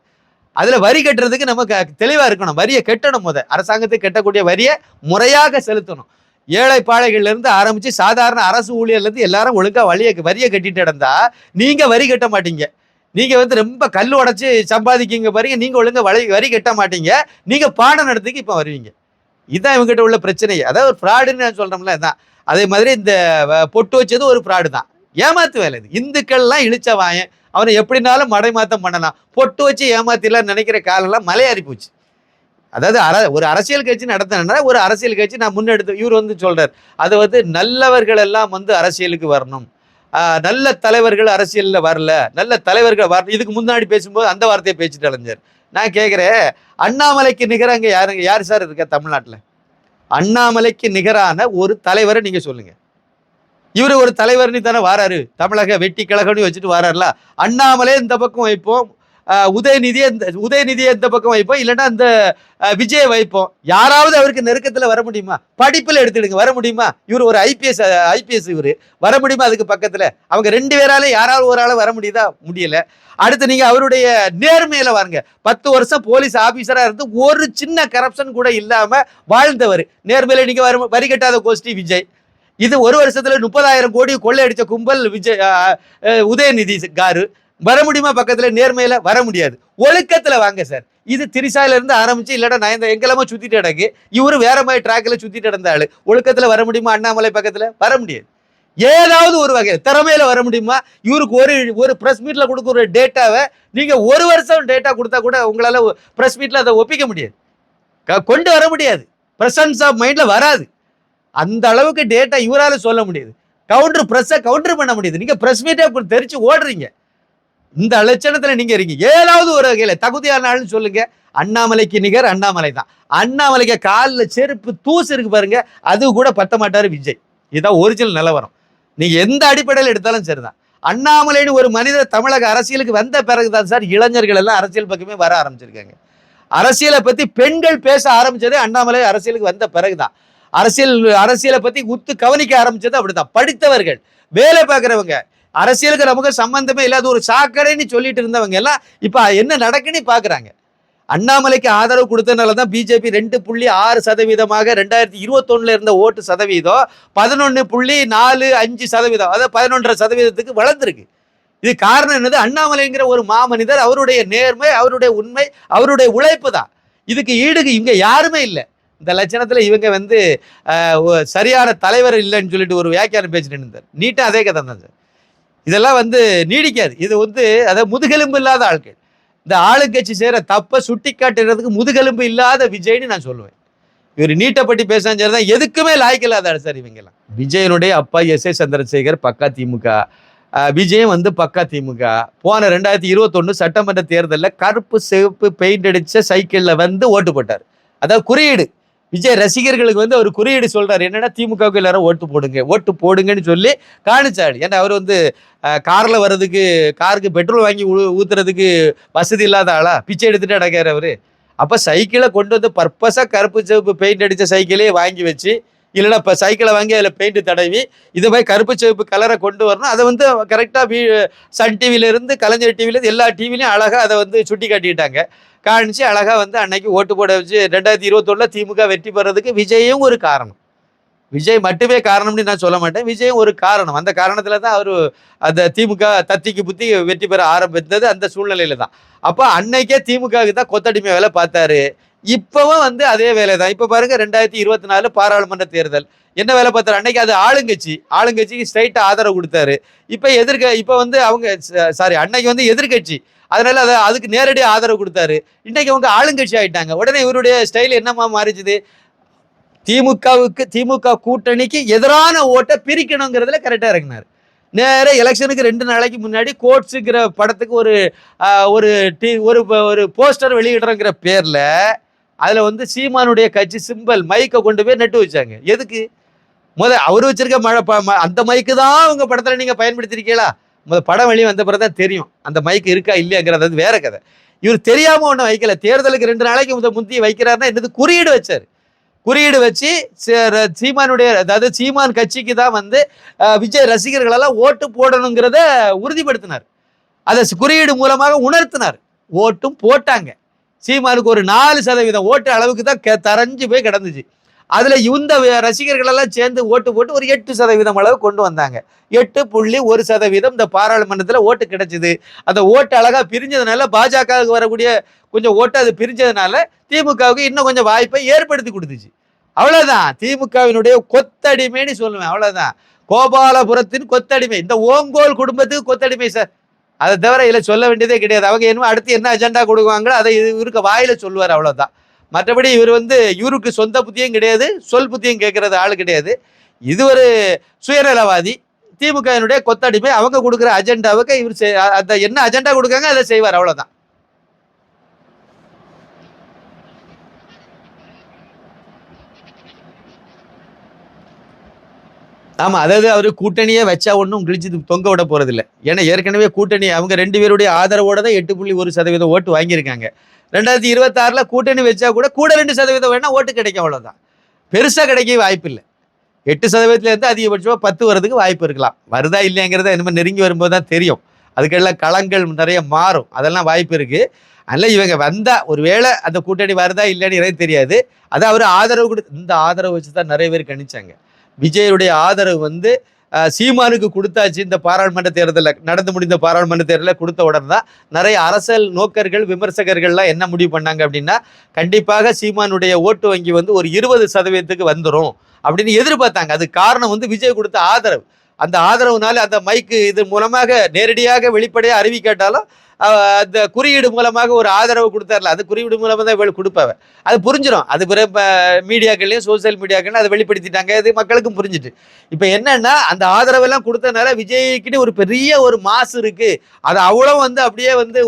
அதுல வரி கட்டுறதுக்கு நம்ம தெளிவா இருக்கணும். வரியை கட்டணும். அரசாங்கத்தை கட்டக்கூடிய வரியை முறையாக செலுத்தணும். ஏழை பாழைகள்ல இருந்து ஆரம்பிச்சு சாதாரண அரசு ஊழியர்ல இருந்து எல்லாரும் ஒழுங்கா வரியை கட்டிட்டு நடந்தா நீங்க வரி கட்ட மாட்டீங்க. நீங்க வந்து ரொம்ப கல் உடைச்சு சம்பாதிக்கீங்க பாருங்க, நீங்க ஒழுங்கா வரி கட்ட மாட்டீங்க. நீங்க பாடம் நடத்துக்கு இப்ப வருவீங்க. இதுதான் இவங்ககிட்ட உள்ள பிரச்சனை. அதாவது ஒரு ஃப்ராடுன்னு நான் சொல்றோம்ல, இதான். அதே மாதிரி இந்த பொட்டு வச்சது ஒரு ஃப்ராடு தான், ஏமாத்து வேலை. இது இந்துக்கள்லாம் இழிச்சவாயன், அவனை எப்படினாலும் மடைமாத்தம் பண்ணலாம். பொட்டு வச்சு ஏமாத்திலாம் நினைக்கிற காலம்லாம் மலையாறி போச்சு. அதாவது ஒரு அரசியல் கட்சி நடத்தினா ஒரு அரசியல் கட்சி நான் முன்னெடுத்து இவர் வந்து சொல்றார், அது வந்து நல்லவர்கள் எல்லாம் வந்து அரசியலுக்கு வரணும், நல்ல தலைவர்கள் அரசியலில் வரல, நல்ல தலைவர்கள் வரணும். இதுக்கு முன்னாடி பேசும்போது அந்த வார்த்தையை பேச்சுட்டு அலைஞ்சார். நான் கேட்குறேன், அண்ணாமலைக்கு நிகராக அங்கே யார் சார் இருக்கா தமிழ்நாட்டில்? அண்ணாமலைக்கு நிகரான ஒரு தலைவரை நீங்க சொல்லுங்க. இவரு ஒரு தலைவர்னு தானே வாராரு, தமிழக வெட்டி கழகம்னு வச்சுட்டு வாராருல. அண்ணாமலை இந்த பக்கம் வைப்போம், உதயநிதியை இந்த பக்கம் வைப்போம், இல்லைன்னா இந்த விஜய் வைப்போம். யாராவது அவருக்கு நெருக்கத்தில் வர முடியுமா? படிப்பில் எடுத்துடுங்க, வர முடியுமா? இவர் ஒரு ஐபிஎஸ் இவரு வர முடியுமா? அதுக்கு பக்கத்துல அவங்க 2 பேரால யாராவது ஒரு ஆள வர முடியுதா? முடியல. அடுத்து நீங்க அவருடைய நேர்மையில வாருங்க. 10 வருஷம் போலீஸ் ஆபீசரா இருந்து ஒரு சின்ன கரப்ஷன் கூட இல்லாம வாழ்ந்தவர். நேர்மையில நீங்க வரி கட்டாத கோஷ்டி விஜய். இது ஒரு வருஷத்துல 30,000 கோடி கொள்ளையடிச்ச கும்பல் விஜய், உதயநிதி காரு. வர முடியுமா பக்கத்துல? நேர்மையில வர முடியாது. ஒழுக்கத்துல வாங்க சார். இது திரிசாயில இருந்து ஆரம்பிச்சு இல்லடா நான் எங்கெல்லாமோ சுத்திட்டு கிடக்கு, இவரு வேற மாதிரி டிராக்ல சுத்திட்டு நடந்த ஆளு. ஒழுக்கத்துல வர முடியுமா அண்ணாமலை பக்கத்துல? வர முடியாது. ஏதாவது ஒரு வகை திறமையில வர முடியுமா? இவருக்கு ஒரு பிரஸ் மீட்ல கொடுக்க ஒரு டேட்டாவை நீங்க ஒரு வருஷம் டேட்டா கொடுத்தா கூட உங்களால பிரஸ் மீட்ல அதை ஒப்பிக்க முடியாது, கொண்டு வர முடியாது. பிரசன்ஸ் ஆஃப் மைண்ட்ல வராது. அந்த அளவுக்கு டேட்டா இவரால சொல்ல முடியுது. கவுண்டர் பண்ண முடியுது. நீங்க பிரஸ் மீட்டை தெரிச்சு ஓடுறீங்க. இந்த லட்சணத்துல நீங்க இருக்கீங்க. ஏதாவது ஒரு வகையில தகுதியான ஆள்னு சொல்லுங்க. அண்ணாமலைக்கு நிகர் அண்ணாமலை தான். அண்ணாமலைக்கு காலில் செருப்பு தூசு இருக்கு பாருங்க, அது கூட பத்த மாட்டாரு விஜய். இதுதான் ஒரிஜினல் நிலவரம். நீங்க எந்த அடிப்படையில் எடுத்தாலும் சரிதான். அண்ணாமலைன்னு ஒரு மனிதர் தமிழக அரசியலுக்கு வந்த பிறகுதான் சார் இளைஞர்கள் எல்லாம் அரசியல் பக்கமே வர ஆரம்பிச்சிருக்காங்க. அரசியலை பத்தி பெண்கள் பேச ஆரம்பிச்சதே அண்ணாமலை அரசியலுக்கு வந்த பிறகுதான். அரசியலை பத்தி உத்து கவனிக்க ஆரம்பிச்சது அப்படிதான். படித்தவர்கள், வேலை பார்க்கிறவங்க, அரசியலுக்கு நமக்கு சம்பந்தமே இல்லாத ஒரு சாக்கடைன்னு சொல்லிட்டு இருந்தவங்க எல்லாம் இப்ப என்ன நடக்குன்னு பாக்குறாங்க. அண்ணாமலைக்கு ஆதரவு கொடுத்ததுனாலதான் பிஜேபி 2.6% 2021 இருந்த ஓட்டு சதவீதம் 11.45%, அதாவது 11.5% வளர்ந்துருக்கு. இது காரணம் என்னது? அண்ணாமலைங்கிற ஒரு மாமனிதர், அவருடைய நேர்மை, அவருடைய உண்மை, அவருடைய உழைப்பு தான். இதுக்கு ஈடுக்கு இங்க யாருமே இல்லை. இந்த லட்சணத்துல இவங்க வந்து சரியான தலைவர் இல்லைன்னு சொல்லிட்டு ஒரு வியாக்கியானம் பேசிட்டு இருந்தார். நீட்டா அதே கதை தான் சார். இதெல்லாம் வந்து நீடிக்காது. இது வந்து அதாவது முதுகெலும்பு இல்லாத ஆட்கள். இந்த ஆளுங்கட்சி செய்கிற தப்பை சுட்டி காட்டுறதுக்கு முதுகெலும்பு இல்லாத விஜய்னு நான் சொல்லுவேன். இவர் நீட்டை பற்றி பேசினா தான் எதுக்குமே லாய்க்கு இல்லாத ஆள் சார் இவங்கெல்லாம். விஜயனுடைய அப்பா எஸ்.ஏ. சந்திரசேகர் பக்கா திமுக, விஜயம் வந்து பக்கா திமுக. போன 2021 சட்டமன்ற தேர்தலில் கருப்பு சிவப்பு பெயிண்ட் அடித்த சைக்கிளில் வந்து ஓட்டு போட்டார். அதாவது குறியீடு. விஜய் ரசிகர்களுக்கு வந்து அவர் குறியீடு சொல்றாரு, என்னன்னா திமுகவுக்கு எல்லாரும் ஓட்டு போடுங்கன்னு சொல்லி காணிச்சாடு. ஏன்னா அவர் வந்து கார்ல வர்றதுக்கு, காருக்கு பெட்ரோல் வாங்கி ஊத்துறதுக்கு வசதி இல்லாத ஆளா, பிச்சை எடுத்துட்டு அடக்காரு அவரு. அப்ப சைக்கிளை கொண்டு வந்து பர்பஸா கருப்பு சிவப்பு பெயிண்ட் அடிச்ச சைக்கிளே வாங்கி வச்சு, இல்லைன்னா இப்போ சைக்கிளை வாங்கி அதில் பெயிண்ட் தடவி இது மாதிரி கருப்பு சிவப்பு கலரை கொண்டு வரணும். அதை வந்து கரெக்டாக சன் டிவியிலேருந்து கலைஞர் டிவிலேருந்து எல்லா டிவிலையும் அழகாக அதை வந்து சுட்டி காட்டிக்கிட்டாங்க. காணிச்சு அழகாக வந்து அன்னைக்கு ஓட்டு போட வச்சு 2021 திமுக வெற்றி பெறதுக்கு விஜயும் ஒரு காரணம். விஜய் மட்டுமே காரணம்னு நான் சொல்ல மாட்டேன், விஜயும் ஒரு காரணம். அந்த காரணத்தில் தான் அவர் அந்த திமுக தத்திக்கு புத்தி வெற்றி பெற ஆரம்பித்தது அந்த சூழ்நிலையில தான். அப்போ அன்னைக்கே திமுகவுக்கு தான் கொத்தடிமை வேலை பார்த்தாரு. இப்பவும் வந்து அதே வேலை தான். இப்போ பாருங்க 2024 பாராளுமன்ற தேர்தல் என்ன வேலை பார்த்தாரு? அன்னைக்கு அது ஆளுங்கட்சிக்கு ஸ்ட்ரைட்டா ஆதரவு கொடுத்தாரு. இப்போ வந்து அவங்க அன்னைக்கு வந்து எதிர்கட்சி, அதனால அதுக்கு நேரடி ஆதரவு கொடுத்தாரு. இன்னைக்கு அவங்க ஆளுங்கட்சி ஆயிட்டாங்க. உடனே இவருடைய ஸ்டைல் என்னமா மாறிச்சுது? திமுக கூட்டணிக்கு எதிரான ஓட்டை பிரிக்கணுங்கிறதுல கரெக்டா இறங்கினார். நேர எலெக்ஷனுக்கு 2 நாளைக்கு முன்னாடி கோட்ஸுங்கிற படத்துக்கு ஒரு ஒரு ஒரு போஸ்டர் வெளியிடுறங்கிற பேர்ல அதுல வந்து சீமானுடைய கட்சி சிம்பல் மைக்கை கொண்டு போய் நட்டு வச்சாங்க. எதுக்கு? அவரு வச்சிருக்க அந்த மைக்கு தான் உங்க படத்துல நீங்க பயன்படுத்திருக்கீங்களா? படம் வெளியே வந்த பிறகு தான் தெரியும் அந்த மைக்கு இருக்கா இல்லையாங்கிறது வேற கதை. இவர் தெரியாம ஒண்ணு வைக்கல. தேர்தலுக்கு 2 நாளைக்கு முந்தி வைக்கிறாருன்னா என்னது குறியீடு வச்சாரு. குறியீடு வச்சு சீமானுடைய, அதாவது சீமான் கட்சிக்கு தான் வந்து விஜய் ரசிகர்கள் எல்லாம் ஓட்டு போடணுங்கிறத உறுதிப்படுத்தினார். அதை குறியீடு மூலமாக உணர்த்தினார். ஓட்டும் போட்டாங்க. சீமானுக்கு ஒரு 4% ஓட்டு அளவுக்கு தான் தரைஞ்சு போய் கிடந்துச்சு. அதுல இந்த ரசிகர்கள் எல்லாம் சேர்ந்து ஓட்டு போட்டு ஒரு 8% அளவு கொண்டு வந்தாங்க. 8.1% இந்த பாராளுமன்றத்தில் ஓட்டு கிடைச்சது. அந்த ஓட்டு அழகா பிரிஞ்சதுனால பாஜகவுக்கு வரக்கூடிய கொஞ்சம் ஓட்டு அது பிரிஞ்சதுனால திமுகவுக்கு இன்னும் கொஞ்சம் வாய்ப்பை ஏற்படுத்தி கொடுத்துச்சு. அவ்வளவுதான். திமுகவினுடைய கொத்தடிமைன்னு சொல்லுவேன். அவ்வளவுதான். கோபாலபுரத்தின் கொத்தடிமை. இந்த ஓங்கோல் குடும்பத்துக்கு கொத்தடிமை சார். அதை தவிர இதில் சொல்ல வேண்டியதே கிடையாது. அவங்க என்ன அடுத்து என்ன அஜெண்டா கொடுக்குவாங்களோ அதை இவருக்கு வாயில சொல்லுவார். அவ்வளவுதான். மற்றபடி இவர் வந்து இவருக்கு சொந்த புத்தியும் கிடையாது, சொல் புத்தியும் கேட்கறது ஆளு கிடையாது. இது ஒரு சுயநலவாதி, திமுகவினுடைய கொத்தடிமை. அவங்க கொடுக்குற அஜெண்டாவுக்கு இவர் அந்த என்ன அஜெண்டா கொடுக்காங்க அதை செய்வார். அவ்வளவுதான். ஆமா, அதாவது அவரு கூட்டணியே வச்சா ஒன்றும் கிழிச்சு தொங்க விட போறது இல்லை. ஏன்னா ஏற்கனவே கூட்டணி அவங்க 2 பேருடைய ஆதரவோட தான் 8.1% ஓட்டு வாங்கியிருக்காங்க. 2026 கூட்டணி வச்சா கூட 2% வேணா ஓட்டு கிடைக்கும். அவ்வளவுதான். பெருசா கிடைக்க வாய்ப்பு இல்லை. 8%லேருந்து அதிகபட்சமாக 10 வரதுக்கு வாய்ப்பு இருக்கலாம். வருதா இல்லையாங்கிறத இனிமேல் நெருங்கி வரும்போது தான் தெரியும். அதுக்கெல்லாம் களங்கள் நிறைய மாறும். அதெல்லாம் வாய்ப்பு இருக்கு. அதனால இவங்க வந்தா ஒருவேளை அந்த கூட்டணி வருதா இல்லைன்னு எனக்கு தெரியாது. அதை அவர் ஆதரவு இந்த ஆதரவு வச்சு தான் நிறைய பேர் கணிச்சாங்க. விஜயுடைய ஆதரவு வந்து சீமானுக்கு கொடுத்தாச்சு. இந்த பாராளுமன்ற தேர்தலில் நடந்து முடிந்த பாராளுமன்ற தேர்தலில் கொடுத்த உடனே தான் நிறைய அரசியல் நோக்கர்கள் விமர்சகர்கள்லாம் என்ன முடிவு பண்ணாங்க அப்படின்னா, கண்டிப்பாக சீமானுடைய ஓட்டு வங்கி வந்து ஒரு 20% வந்துடும் அப்படின்னு எதிர்பார்த்தாங்க. அது காரணம் வந்து விஜய் கொடுத்த ஆதரவு. அந்த ஆதரவுனால அந்த மைக்கு இது மூலமாக நேரடியாக வெளிப்படையாக அறிவிக்காட்டாலும் அந்த குறியீடு மூலமாக ஒரு ஆதரவு கொடுத்தார்ல, அது குறியீடு மூலமாக தான் கொடுப்பாங்க. அது புரிஞ்சிடும். அது பிறகு மீடியாக்கள்லையும் சோசியல் மீடியாக்கள்லையும் அதை வெளிப்படுத்திட்டாங்க. அது மக்களுக்கும் புரிஞ்சுட்டு இப்போ என்னன்னா அந்த ஆதரவெல்லாம் கொடுத்தனால விஜய்கிட்ட ஒரு பெரிய ஒரு மாசு இருக்கு. அது அவ்வளோ வந்து அப்படியே வந்து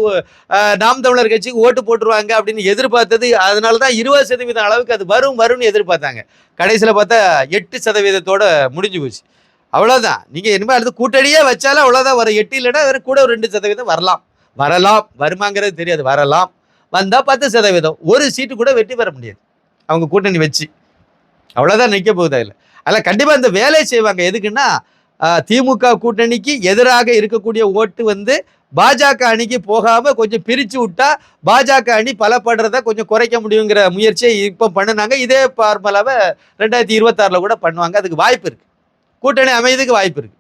நாம் தமிழர் கட்சிக்கு ஓட்டு போட்டுருவாங்க அப்படின்னு எதிர்பார்த்தது. அதனால தான் 20% அளவுக்கு அது வரும்னு எதிர்பார்த்தாங்க. கடைசியில் பார்த்தா 8%தோட முடிஞ்சு போச்சு. அவ்வளோதான். நீங்கள் இனிமேல் அடுத்து கூட்டணியே வச்சாலும் அவ்வளோதான் வரும். 8 இல்லைன்னா வேறு கூட ஒரு 2% வரலாம். வருமாங்கிறது தெரியாது. வரலாம். வந்தால் 10%. ஒரு சீட்டு கூட வெற்றி பெற முடியாது அவங்க கூட்டணி வச்சு. அவ்வளோதான் நிற்க போகுதா இல்லை. அதில் கண்டிப்பாக இந்த வேலையை செய்வாங்க. எதுக்குன்னா திமுக கூட்டணிக்கு எதிராக இருக்கக்கூடிய ஓட்டு வந்து பாஜக அணிக்கு போகாமல் கொஞ்சம் பிரித்து விட்டா பாஜக அணி பலப்படுறத கொஞ்சம் குறைக்க முடியுங்கிற முயற்சியை இப்போ பண்ணினாங்க. இதே ஃபார்முலாவை 2026 கூட பண்ணுவாங்க. அதுக்கு வாய்ப்பு இருக்குது. கூட்டணி அமையதுக்கு வாய்ப்பு இருக்கு.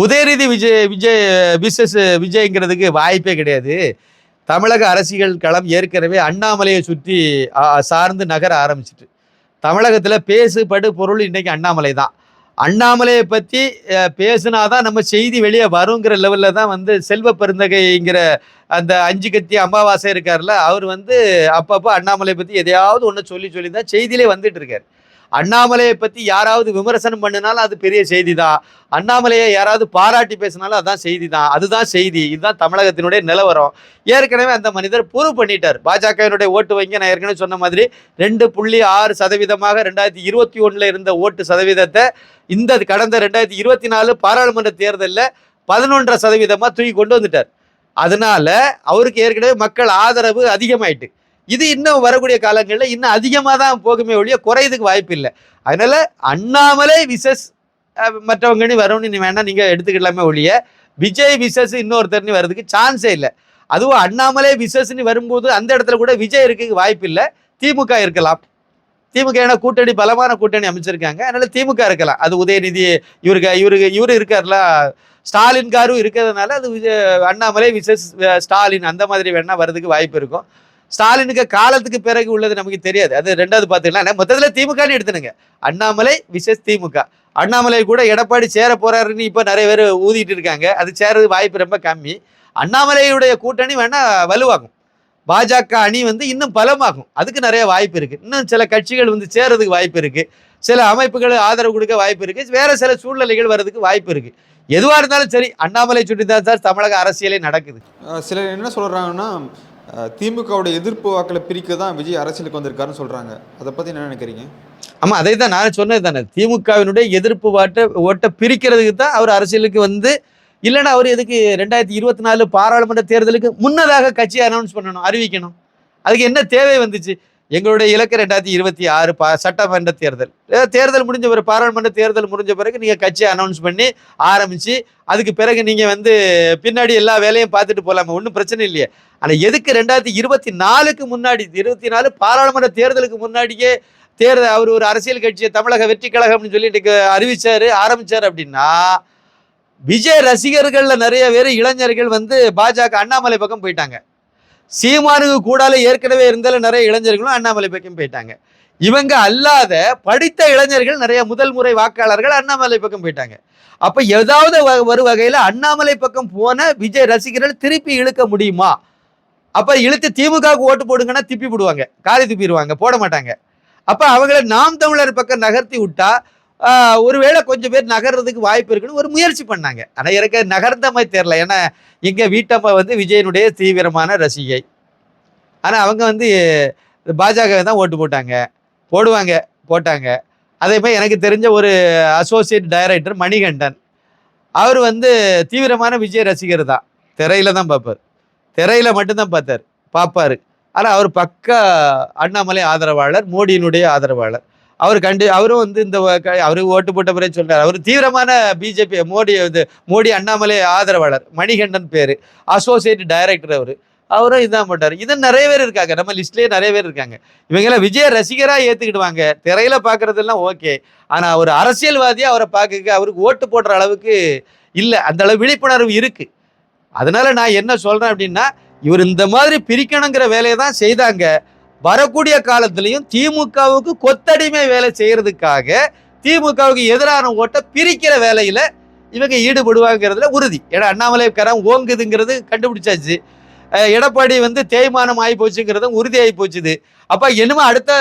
உதயநிதி விஜய்ங்கிறதுக்கு வாய்ப்பே கிடையாது. தமிழக அரசியல் களம் ஏற்கனவே அண்ணாமலையை சுற்றி சார்ந்து நகர ஆரம்பிச்சிட்டு. தமிழகத்தில் பேசு படு பொருள் இன்னைக்கு அண்ணாமலை தான். அண்ணாமலையை பற்றி பேசுனாதான் நம்ம செய்தி வெளியே வருங்கிற லெவலில் தான் வந்து செல்வ பெருந்தகைங்கிற அந்த 5 கத்தி அமாவாசை இருக்கார்ல, அவர் வந்து அப்பப்போ அண்ணாமலையை பற்றி எதையாவது ஒன்று சொல்லி தான் செய்தியிலே வந்துட்டு இருக்காரு. அண்ணாமலையை பற்றி யாராவது விமர்சனம் பண்ணினாலும் அது பெரிய செய்தி தான். அண்ணாமலையை யாராவது பாராட்டி பேசினாலும் அதுதான் செய்தி தான். அதுதான் செய்தி. இதுதான் தமிழகத்தினுடைய நிலவரம். ஏற்கனவே அந்த மனிதர் ப்ரூவ் பண்ணிட்டார். பாஜகவினுடைய ஓட்டு வங்கி நான் ஏற்கனவே சொன்ன மாதிரி 2.6% 2021 இருந்த ஓட்டு சதவீதத்தை இந்த கடந்த 2024 பாராளுமன்ற தேர்தலில் 11% தூக்கி கொண்டு வந்துட்டார். அதனால அவருக்கு ஏற்கனவே மக்கள் ஆதரவு அதிகமாயிட்டு. இது இன்னும் வரக்கூடிய காலங்களில் இன்னும் அதிகமாக தான் போகுமே ஒழிய குறையதுக்கு வாய்ப்பு இல்லை. அதனால அண்ணாமலை விசஸ் மற்றவங்கன்னு வரும்னு வேணா நீங்கள் எடுத்துக்கலாமே ஒழிய விஜய் விசஸ் இன்னொருத்தர்னு வர்றதுக்கு சான்ஸே இல்லை. அதுவும் அண்ணாமலை விசஸ்ன்னு வரும்போது அந்த இடத்துல கூட விஜய் இருக்க வாய்ப்பு இல்லை. திமுக இருக்கலாம். திமுக ஏன்னா கூட்டணி பலமான கூட்டணி அமைச்சிருக்காங்க. அதனால திமுக இருக்கலாம். அது உதயநிதி இவரு இருக்கார்ல, ஸ்டாலின் காரும் இருக்கிறதுனால அது அண்ணாமலை விசஸ் ஸ்டாலின் அந்த மாதிரி வேணா வர்றதுக்கு வாய்ப்பு இருக்கும். ஸ்டாலினுக்கு காலத்துக்கு பிறகு உள்ளது நமக்கு தெரியாது. அது ரெண்டாவது பார்த்துக்கலாம். மொத்தத்தில் திமுகன்னு எடுத்துனுங்க. அண்ணாமலை விசஸ் திமுக. அண்ணாமலை கூட எடப்பாடி சேர போறாருன்னு இப்போ நிறைய பேர் ஊதிட்டு இருக்காங்க. அது சேரது வாய்ப்பு ரொம்ப கம்மி. அண்ணாமலையுடைய கூட்டணி வேணா வலுவாகும். பாஜக அணி வந்து இன்னும் பலமாகும். அதுக்கு நிறைய வாய்ப்பு இருக்கு. இன்னும் சில கட்சிகள் வந்து சேர்றதுக்கு வாய்ப்பு இருக்கு. சில அமைப்புகள் ஆதரவு கொடுக்க வாய்ப்பு இருக்கு. வேற சில சூழ்நிலைகள் வர்றதுக்கு வாய்ப்பு இருக்கு. எதுவா இருந்தாலும் சரி, அண்ணாமலை சுட்டி தான் சார் தமிழக அரசியலே நடக்குது. சிலர் என்ன சொல்றாங்கன்னா திமுகவுடைய எதிர்ப்பு வாக்களை பிரிக்க தான் விஜய் அரசியலுக்கு வந்திருக்காருன்னு சொல்றாங்க. அதை பத்தி என்ன நினைக்கிறீங்க? ஆமா, அதை தான் நான் சொன்னது தானே. திமுகவினுடைய எதிர்ப்பு ஓட்டை பிரிக்கிறதுக்கு தான் அவர் அரசியலுக்கு வந்து, இல்லைன்னா அவர் எதுக்கு 2024 பாராளுமன்ற தேர்தலுக்கு முன்னதாக கட்சியை அனௌன்ஸ் பண்ணணும், அறிவிக்கணும்? அதுக்கு என்ன தேவை வந்துச்சு? எங்களுடைய இலக்கு 2026 சட்டமன்ற தேர்தல் முடிஞ்ச பிறகு, பாராளுமன்ற தேர்தல் முடிஞ்ச பிறகு நீங்க கட்சியை அனௌன்ஸ் பண்ணி ஆரம்பிச்சு, அதுக்கு பிறகு நீங்க வந்து பின்னாடி எல்லா வேலையும் பார்த்துட்டு போலாமா, ஒன்றும் பிரச்சனை இல்லையே. ஆனா எதுக்கு 2024க்கு முன்னாடி, 24 பாராளுமன்ற தேர்தலுக்கு முன்னாடியே அவர் ஒரு அரசியல் கட்சியை தமிழக வெற்றி கழகம்னு சொல்லி ஆரம்பிச்சாரு அப்படின்னா, விஜய் ரசிகர்கள்ல நிறைய பேர் இளைஞர்கள் வந்து பாஜக அண்ணாமலை பக்கம் போயிட்டாங்க. சீமானுக்கு கூடால ஏற்கனவே இருந்தாலும் நிறைய இளைஞர்களும் அண்ணாமலை பக்கம் போயிட்டாங்க. இவங்க அல்லாத படித்த இளைஞர்கள் நிறைய முதல் முறை வாக்காளர்கள் அண்ணாமலை பக்கம் போயிட்டாங்க. அப்ப ஏதாவது ஒரு வகையில அண்ணாமலை பக்கம் போன விஜய் ரசிகர்கள் திருப்பி இழுக்க முடியுமா? அப்ப இழுத்து திமுகவுக்கு ஓட்டு போடுங்கன்னா திப்பி போடுவாங்க, காரி துப்பிடுவாங்க, போட மாட்டாங்க. அப்ப அவங்கள நாம் தமிழர் பக்கம் நகர்த்தி விட்டா ஒருவேளை கொஞ்சம் பேர் நகர்றதுக்கு வாய்ப்பு இருக்குன்னு ஒரு முயற்சி பண்ணாங்க. ஆனா எனக்கு நகர்ந்த மாதிரி தெரியல. ஏன்னா எங்க வீட்டம்மா வந்து விஜயனுடைய தீவிரமான ரசிகை. ஆனா அவங்க வந்து பாஜக தான் ஓட்டு போட்டாங்க. அதே மாதிரி எனக்கு தெரிஞ்ச ஒரு அசோசியேட் டைரக்டர் மணிகண்டன், அவர் வந்து தீவிரமான விஜய் ரசிகர் தான். திரையில தான் பார்ப்பார், திரையில மட்டும்தான் பார்ப்பாரு. ஆனா அவர் பக்கா அண்ணாமலை ஆதரவாளர், மோடியினுடைய ஆதரவாளர். அவரும் வந்து அவருக்கு ஓட்டு போட்ட பிறகு சொல்றாரு, அவர் தீவிரமான பிஜேபி மோடி அண்ணாமலை ஆதரவாளர். மணிகண்டன் பேரு, அசோசியேட் டைரக்டர் அவரும் இதான் போட்டாரு. இது நிறைய பேர் இருக்காங்க, நம்ம லிஸ்ட்லயே நிறைய பேர் இருக்காங்க. இவங்கெல்லாம் விஜய ரசிகரா ஏத்துக்கிடுவாங்க, திரையில பாக்குறதெல்லாம் ஓகே. ஆனா ஒரு அரசியல்வாதியா அவரை பார்க்க, அவருக்கு ஓட்டு போடுற அளவுக்கு இல்ல, அந்த அளவு விழிப்புணர்வு இருக்கு. அதனால நான் என்ன சொல்றேன் அப்படின்னா, இவர் இந்த மாதிரி பிரிக்கணுங்கிற வேலையை தான் செய்தாங்க. வரக்கூடிய காலத்திலையும் திமுகவுக்கு கொத்தடிமை வேலை செய்யறதுக்காக திமுகவுக்கு எதிரான ஓட்டை பிரிக்கிற வேலையில இவங்க ஈடுபடுவாங்கிறதுல உறுதி. ஏன்னா அண்ணாமலை கரம் ஓங்குதுங்கிறது கண்டுபிடிச்சாச்சு. எடப்பாடி வந்து தேய்மானம் ஆகி போச்சுங்கிறதும் உறுதியாகி போச்சுது. அப்ப என்னமோ அடுத்த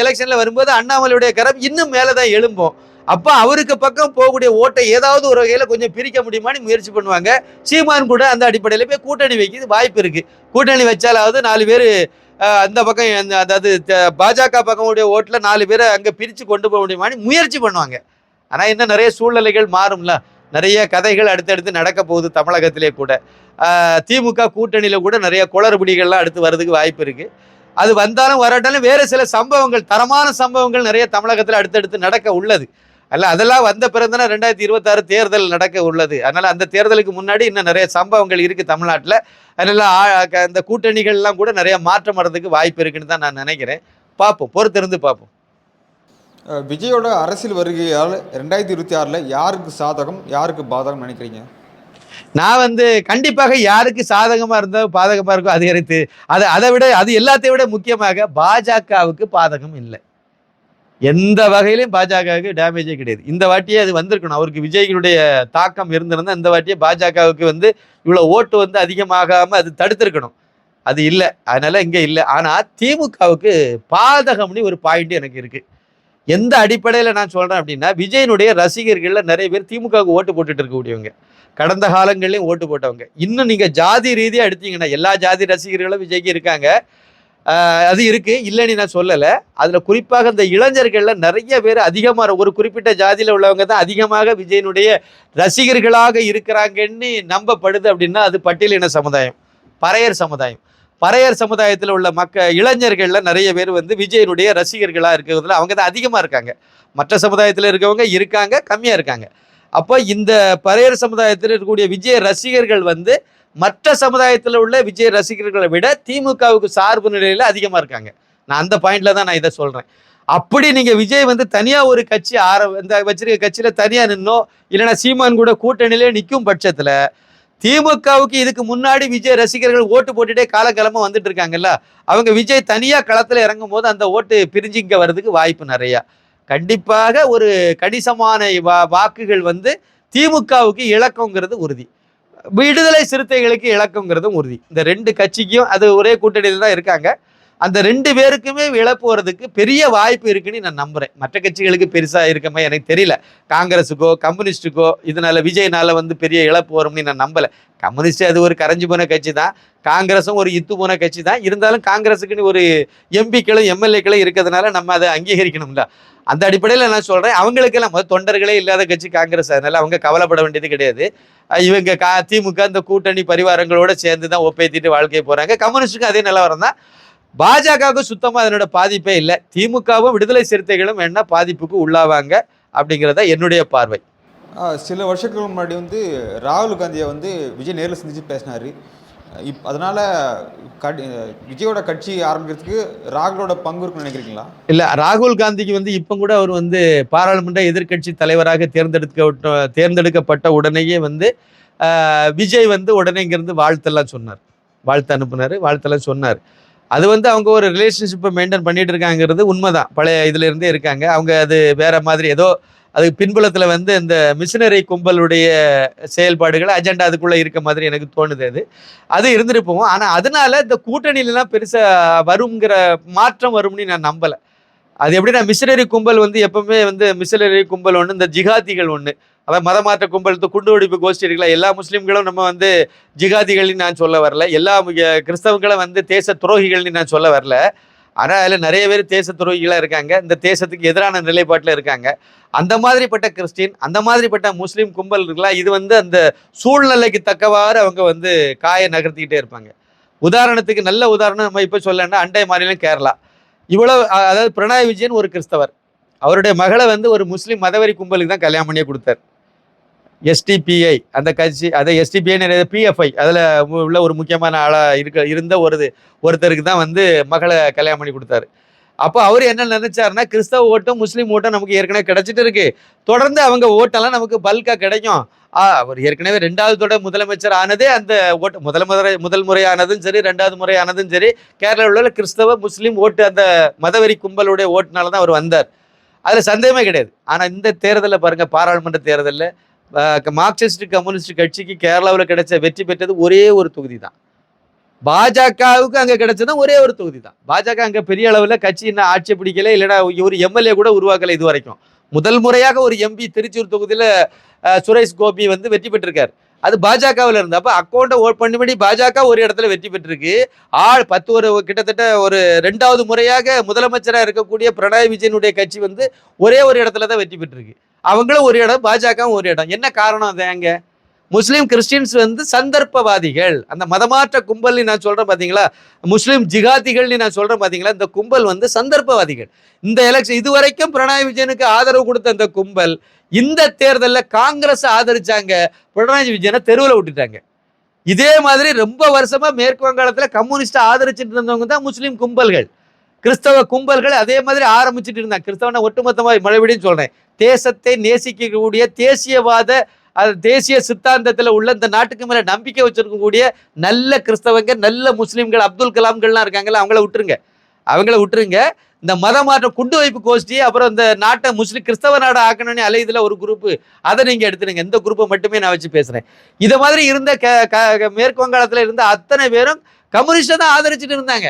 எலெக்ஷன்ல வரும்போது அண்ணாமலையுடைய கரம் இன்னும் மேலதான் எழும்பும். அப்ப அவருக்கு பக்கம் போகக்கூடிய ஓட்டை ஏதாவது ஒரு வகையில கொஞ்சம் பிரிக்க முடியுமான்னு முயற்சி பண்ணுவாங்க. சீமான் கூட அந்த அடிப்படையில போய் கூட்டணி வைக்கிறது வாய்ப்பு இருக்கு. கூட்டணி வச்சாலாவது 4 பேர் அந்த பக்கம், அதாவது பாஜக பக்கமுடைய ஓட்டுல 4 பேரை அங்க பிரிச்சு கொண்டு போக முடியுமான்னு முயற்சி பண்ணுவாங்க. ஆனா இன்னும் நிறைய சூழ்நிலைகள் மாறும்ல, நிறைய கதைகள் அடுத்தடுத்து நடக்க போகுது. தமிழகத்திலே கூட திமுக கூட்டணியில கூட நிறைய குளறுபடிகள்லாம் அடுத்து வர்றதுக்கு வாய்ப்பு இருக்கு. அது வந்தாலும் வராட்டாலும் வேற சில சம்பவங்கள், தரமான சம்பவங்கள் நிறைய தமிழகத்தில் அடுத்தடுத்து நடக்க உள்ளது. அதெல்லாம் வந்த பிறகு தானே 2026 தேர்தல் நடக்க உள்ளது. அதனால அந்த தேர்தலுக்கு முன்னாடி இன்னும் நிறைய சம்பவங்கள் இருக்கு தமிழ்நாட்டில். அதனால அந்த கூட்டணிகள்லாம் கூட நிறைய மாற்றம் வர்றதுக்கு வாய்ப்பு இருக்குன்னு தான் நான் நினைக்கிறேன். பார்ப்போம், பொறுத்திருந்து பார்ப்போம். விஜயோட அரசியல் வருகையால் 2026 யாருக்கு சாதகம் யாருக்கு பாதகம் நினைக்கிறீங்க? நான் வந்து கண்டிப்பாக யாருக்கு சாதகமா இருந்தோ பாதகமா இருக்கோ அதிகரித்து, அது எல்லாத்தையும் விட முக்கியமாக பாஜகவுக்கு பாதகம் இல்லை. எந்த வகையிலும் பாஜகவுக்கு டேமேஜே கிடையாது. இந்த வாட்டியே அது வந்திருக்கணும். அவருக்கு விஜய்களுடைய தாக்கம் இருந்திருந்தா இந்த வாட்டியே பாஜகவுக்கு வந்து இவ்வளவு ஓட்டு வந்து அதிகமாகாம அது தடுத்திருக்கணும். அது இல்லை, அதனால இங்க இல்லை. ஆனா திமுகவுக்கு பாதகம்னு ஒரு பாயிண்ட் எனக்கு இருக்கு. எந்த அடிப்படையில நான் சொல்றேன் அப்படின்னா, விஜயனுடைய ரசிகர்கள்ல நிறைய பேர் திமுகவுக்கு ஓட்டு போட்டுட்டு இருக்கக்கூடியவங்க, கடந்த காலங்கள்லயும் ஓட்டு போட்டவங்க. இன்னும் நீங்க ஜாதி ரீதியா எடுத்தீங்கன்னா எல்லா ஜாதி ரசிகர்களும் விஜய்க்கு இருக்காங்க, அது இருக்கு, இல்லைன்னு நான் சொல்லலை. அதுல குறிப்பாக இந்த இளைஞர்கள்ல நிறைய பேர் அதிகமாக ஒரு குறிப்பிட்ட ஜாதியில உள்ளவங்க தான் அதிகமாக விஜயனுடைய ரசிகர்களாக இருக்கிறாங்கன்னு நம்பப்படுது. அப்படின்னா அது பட்டியலின சமுதாயம், பறையர் சமுதாயத்தில் உள்ள இளைஞர்கள்ல நிறைய பேர் வந்து விஜயனுடைய ரசிகர்களா இருக்கிறதுல அவங்க தான் அதிகமா இருக்காங்க. மற்ற சமுதாயத்தில் இருக்கவங்க இருக்காங்க, கம்மியா இருக்காங்க. அப்போ இந்த பறையர் சமுதாயத்தில் இருக்கக்கூடிய விஜய ரசிகர்கள் வந்து மற்ற சமுதாயத்தில் உள்ள விஜய் ரசிகர்களை விட திமுகவுக்கு சார்பு நிலையில அதிகமா இருக்காங்க. நான் அந்த பாயிண்ட்ல தான் நான் இதை சொல்றேன். அப்படி நீங்க விஜய் வந்து தனியா ஒரு கட்சி வச்சிருக்க கட்சியில தனியா நின்னோ, இல்லைன்னா சீமான் கூட கூட்டணியிலே நிற்கும் பட்சத்துல திமுகவுக்கு இதுக்கு முன்னாடி விஜய் ரசிகர்கள் ஓட்டு போட்டுட்டே காலகாலமா வந்துட்டு இருக்காங்கல்ல, அவங்க விஜய் தனியா களத்துல இறங்கும் போது அந்த ஓட்டு பிரிஞ்சு இங்க வர்றதுக்கு வாய்ப்பு நிறைய. கண்டிப்பாக ஒரு கணிசமான வாக்குகள் வந்து திமுகவுக்கு இழக்கங்கிறது உறுதி. விடுதலை சிறுத்தைகளுக்கு இழக்குங்கிறதும் உறுதி. இந்த 2 கட்சிக்கும் அது ஒரே கூட்டணியில் தான் இருக்காங்க. அந்த 2 பேருக்குமே இழப்பு வர்றதுக்கு பெரிய வாய்ப்பு இருக்குன்னு நான் நம்புறேன். மற்ற கட்சிகளுக்கு பெருசா இருக்கமே எனக்கு தெரியல. காங்கிரஸுக்கோ கம்யூனிஸ்டுக்கோ இதனால விஜய்னால பெரிய இழப்பு வரும்னு நான் நம்பல. கம்யூனிஸ்ட் அது ஒரு கரைஞ்சு போன கட்சி தான். காங்கிரஸும் ஒரு இத்து போன கட்சி தான். இருந்தாலும் காங்கிரஸுக்குன்னு ஒரு எம்பிக்களும் எம்எல்ஏக்களும் இருக்கிறதுனால நம்ம அதை அங்கீகரிக்கணும்ல. அந்த அடிப்படையில் நான் சொல்றேன், அவங்களுக்கெல்லாம் தொண்டர்களே இல்லாத கட்சி காங்கிரஸ், அதனால அவங்க கவலைப்பட வேண்டியது கிடையாது. இவங்க திமுக இந்த கூட்டணி பரிவாரங்களோட சேர்ந்து தான் ஒப்பேத்திட்டு வாழ்க்கையை போறாங்க. கம்யூனிஸ்டுக்கும் அதே நிலவரம் தான். பாஜகவுக்கு சுத்தமா அதனோட பாதிப்பே இல்லை. திமுகவும் விடுதலை சிறுத்தைகளும் வேணா பாதிப்புக்கு உள்ளாவாங்க அப்படிங்கிறத என்னுடைய பார்வை. சில வருஷங்களுக்கு முன்னாடி ராகுல் காந்தியை விஜய் நேரில் சந்திச்சு பேசினார். அதனால் விஜயோட கட்சி ஆரம்பிக்கிறதுக்கு ராகுலோட பங்கு இருக்குன்னு நினைக்கிறீங்களா? இல்லை, ராகுல் காந்திக்கு இப்போ கூட அவர் பாராளுமன்ற எதிர்க்கட்சி தலைவராக தேர்ந்தெடுக்கப்பட்ட உடனேயே விஜய் உடனே இங்கிருந்து வாழ்த்தெல்லாம் சொன்னார், வாழ்த்து அனுப்புனார், வாழ்த்தெல்லாம் சொன்னார். அது அவங்க ஒரு ரிலேஷன்ஷிப்பை மெயின்டைன் பண்ணிட்டு இருக்காங்கிறது உண்மைதான். பழைய இதுல இருந்தே இருக்காங்க அவங்க. அது வேற மாதிரி ஏதோ அதுக்கு பின்புலத்தில் இந்த மிஷினரி கும்பலுடைய செயல்பாடுகள் அஜெண்டா அதுக்குள்ளே இருக்க மாதிரி எனக்கு தோணுது. அது இருந்துட்டு போவோம். ஆனால் அதனால இந்த கூட்டணியிலலாம் பெருசாக வருங்கிற மாற்றம் வரும்னு நான் நம்பலை. அது எப்படின்னா மிஷினரி கும்பல் எப்பவுமே மிஷினரி கும்பல் ஒன்று, இந்த ஜிகாதிகள் ஒன்று, அதாவது மதமாற்ற கும்பல், குண்டு வெடிப்பு கோஷ்டி இருக்கலாம். எல்லா முஸ்லீம்களும் நம்ம ஜிகாதிகள்னு நான் சொல்ல வரல. எல்லா கிறிஸ்தவங்களும் தேச துரோகிகள்னு நான் சொல்ல வரல. ஆனால் அதில் நிறைய பேர் தேச துரோகிகளாக இருக்காங்க, இந்த தேசத்துக்கு எதிரான நிலைப்பாட்டில் இருக்காங்க. அந்த மாதிரிப்பட்ட கிறிஸ்டின், அந்த மாதிரிப்பட்ட முஸ்லீம் கும்பல் இருக்கலாம். இது அந்த சூழ்நிலைக்கு தக்கவாறு அவங்க காயை நகர்த்திக்கிட்டே இருப்பாங்க. உதாரணத்துக்கு நல்ல உதாரணம் நம்ம இப்போ சொல்லணும்னா அண்டை மாநிலம் கேரளா. இவ்வளவு, அதாவது பினராயி விஜயன் ஒரு கிறிஸ்தவர், அவருடைய மகளை ஒரு முஸ்லீம் மதவெறி கும்பலுக்கு தான் கல்யாணம் பண்ணியே கொடுத்தார். எஸ்டிபிஐ அந்த கட்சி, அதை எஸ்டிபிஐ பிஎஃப்ஐ அதில் உள்ள ஒரு முக்கியமான ஆளாக இருந்த ஒருத்தருக்கு தான் மகளை கல்யாணம் பண்ணி கொடுத்தாரு. அப்போ அவர் என்ன நினைச்சாருன்னா, கிறிஸ்தவ ஓட்டும் முஸ்லீம் ஓட்டும் நமக்கு ஏற்கனவே கிடைச்சிட்டு இருக்கு, தொடர்ந்து அவங்க ஓட்டெல்லாம் நமக்கு பல்கா கிடைக்கும். அவர் ஏற்கனவே 2வது முதலமைச்சர் ஆனதே அந்த ஓட்டு முதல் முறை ஆனதும் சரி, 2வது முறை ஆனதும் சரி, கேரளாவில் உள்ள கிறிஸ்தவ முஸ்லீம் ஓட்டு அந்த மதவெறி கும்பலுடைய ஓட்டுனால தான் அவர் வந்தார். அதில் சந்தேகமே கிடையாது. ஆனால் இந்த தேர்தலில் பாருங்க, பாராளுமன்ற தேர்தலில் மார்க்சிஸ்ட் கம்யூனிஸ்ட் கட்சிக்கு கேரளாவில் கிடைச்ச வெற்றி பெற்றது ஒரே ஒரு தொகுதி தான். பாஜகவுக்கு அங்கே கிடைச்சதும் ஒரே ஒரு தொகுதி தான். பாஜக அங்கே பெரிய அளவில் கட்சி இன்னும் ஆட்சி பிடிக்கல, இல்லைன்னா ஒரு எம்எல்ஏ கூட உருவாக்கலை இது வரைக்கும். முதல் முறையாக ஒரு எம்பி திருச்சூர் தொகுதியில் சுரேஷ் கோபி வெற்றி பெற்றிருக்கார். அது பாஜகவில் இருந்து. அப்போ அக்கௌண்ட்டை ஓட் பண்ணி பாஜக ஒரு இடத்துல வெற்றி பெற்றிருக்கு. கிட்டத்தட்ட ஒரு 2வது முறையாக முதலமைச்சராக இருக்கக்கூடிய பினராயி விஜயனுடைய கட்சி ஒரே ஒரு இடத்துல தான் வெற்றி பெற்றிருக்கு. அவங்களும் ஒரு இடம், பாஜகவும் ஒரு இடம். என்ன காரணம்? அது அங்க முஸ்லீம் கிறிஸ்டின்ஸ் சந்தர்ப்பவாதிகள், அந்த மதமாற்ற கும்பல்னு நான் சொல்றேன் பாத்தீங்களா, முஸ்லீம் ஜிகாதிகள்னு நான் சொல்றேன் பாத்தீங்களா, இந்த கும்பல் சந்தர்ப்பவாதிகள். இந்த எலெக்ஷன் இதுவரைக்கும் பினராயி விஜயனுக்கு ஆதரவு கொடுத்த அந்த கும்பல் இந்த தேர்தலில் காங்கிரஸ் ஆதரிச்சாங்க, பினராயி விஜயனை தெருவில் விட்டுட்டாங்க. இதே மாதிரி ரொம்ப வருஷமா மேற்கு வங்காளத்தில் கம்யூனிஸ்ட் ஆதரிச்சுட்டு இருந்தவங்க தான் முஸ்லீம் கும்பல்கள், கிறிஸ்தவ கும்பல்கள் அதே மாதிரி ஆரம்பிச்சுட்டு இருந்தாங்க. கிறிஸ்தவனை ஒட்டுமொத்தமாக மறுபடியும் சொல்றேன், தேசத்தை நேசிக்கக்கூடிய தேசியவாத தேசிய சித்தாந்தத்தில் உள்ள இந்த நாட்டுக்கு மேல நம்பிக்கை வச்சிருக்கக்கூடிய நல்ல கிறிஸ்தவங்க, நல்ல முஸ்லீம்கள், அப்துல் கலாம்கள்லாம் இருக்காங்கல்ல, அவங்கள விட்டுருங்க. இந்த மதமாற்ற குண்டு வைப்பு கோஷ்டி, அப்புறம் இந்த நாட்டை முஸ்லீம் கிறிஸ்தவ நாடு ஆக்கணும்னு அலையுதுல ஒரு குரூப், அதை நீங்க எடுத்துருங்க. இந்த குரூப்பை மட்டுமே நான் வச்சு பேசுறேன். இதை மாதிரி இருந்த மேற்கு வங்காளத்தில் இருந்த அத்தனை பேரும் கம்யூனிஸ்டை தான் ஆதரிச்சுட்டு இருந்தாங்க.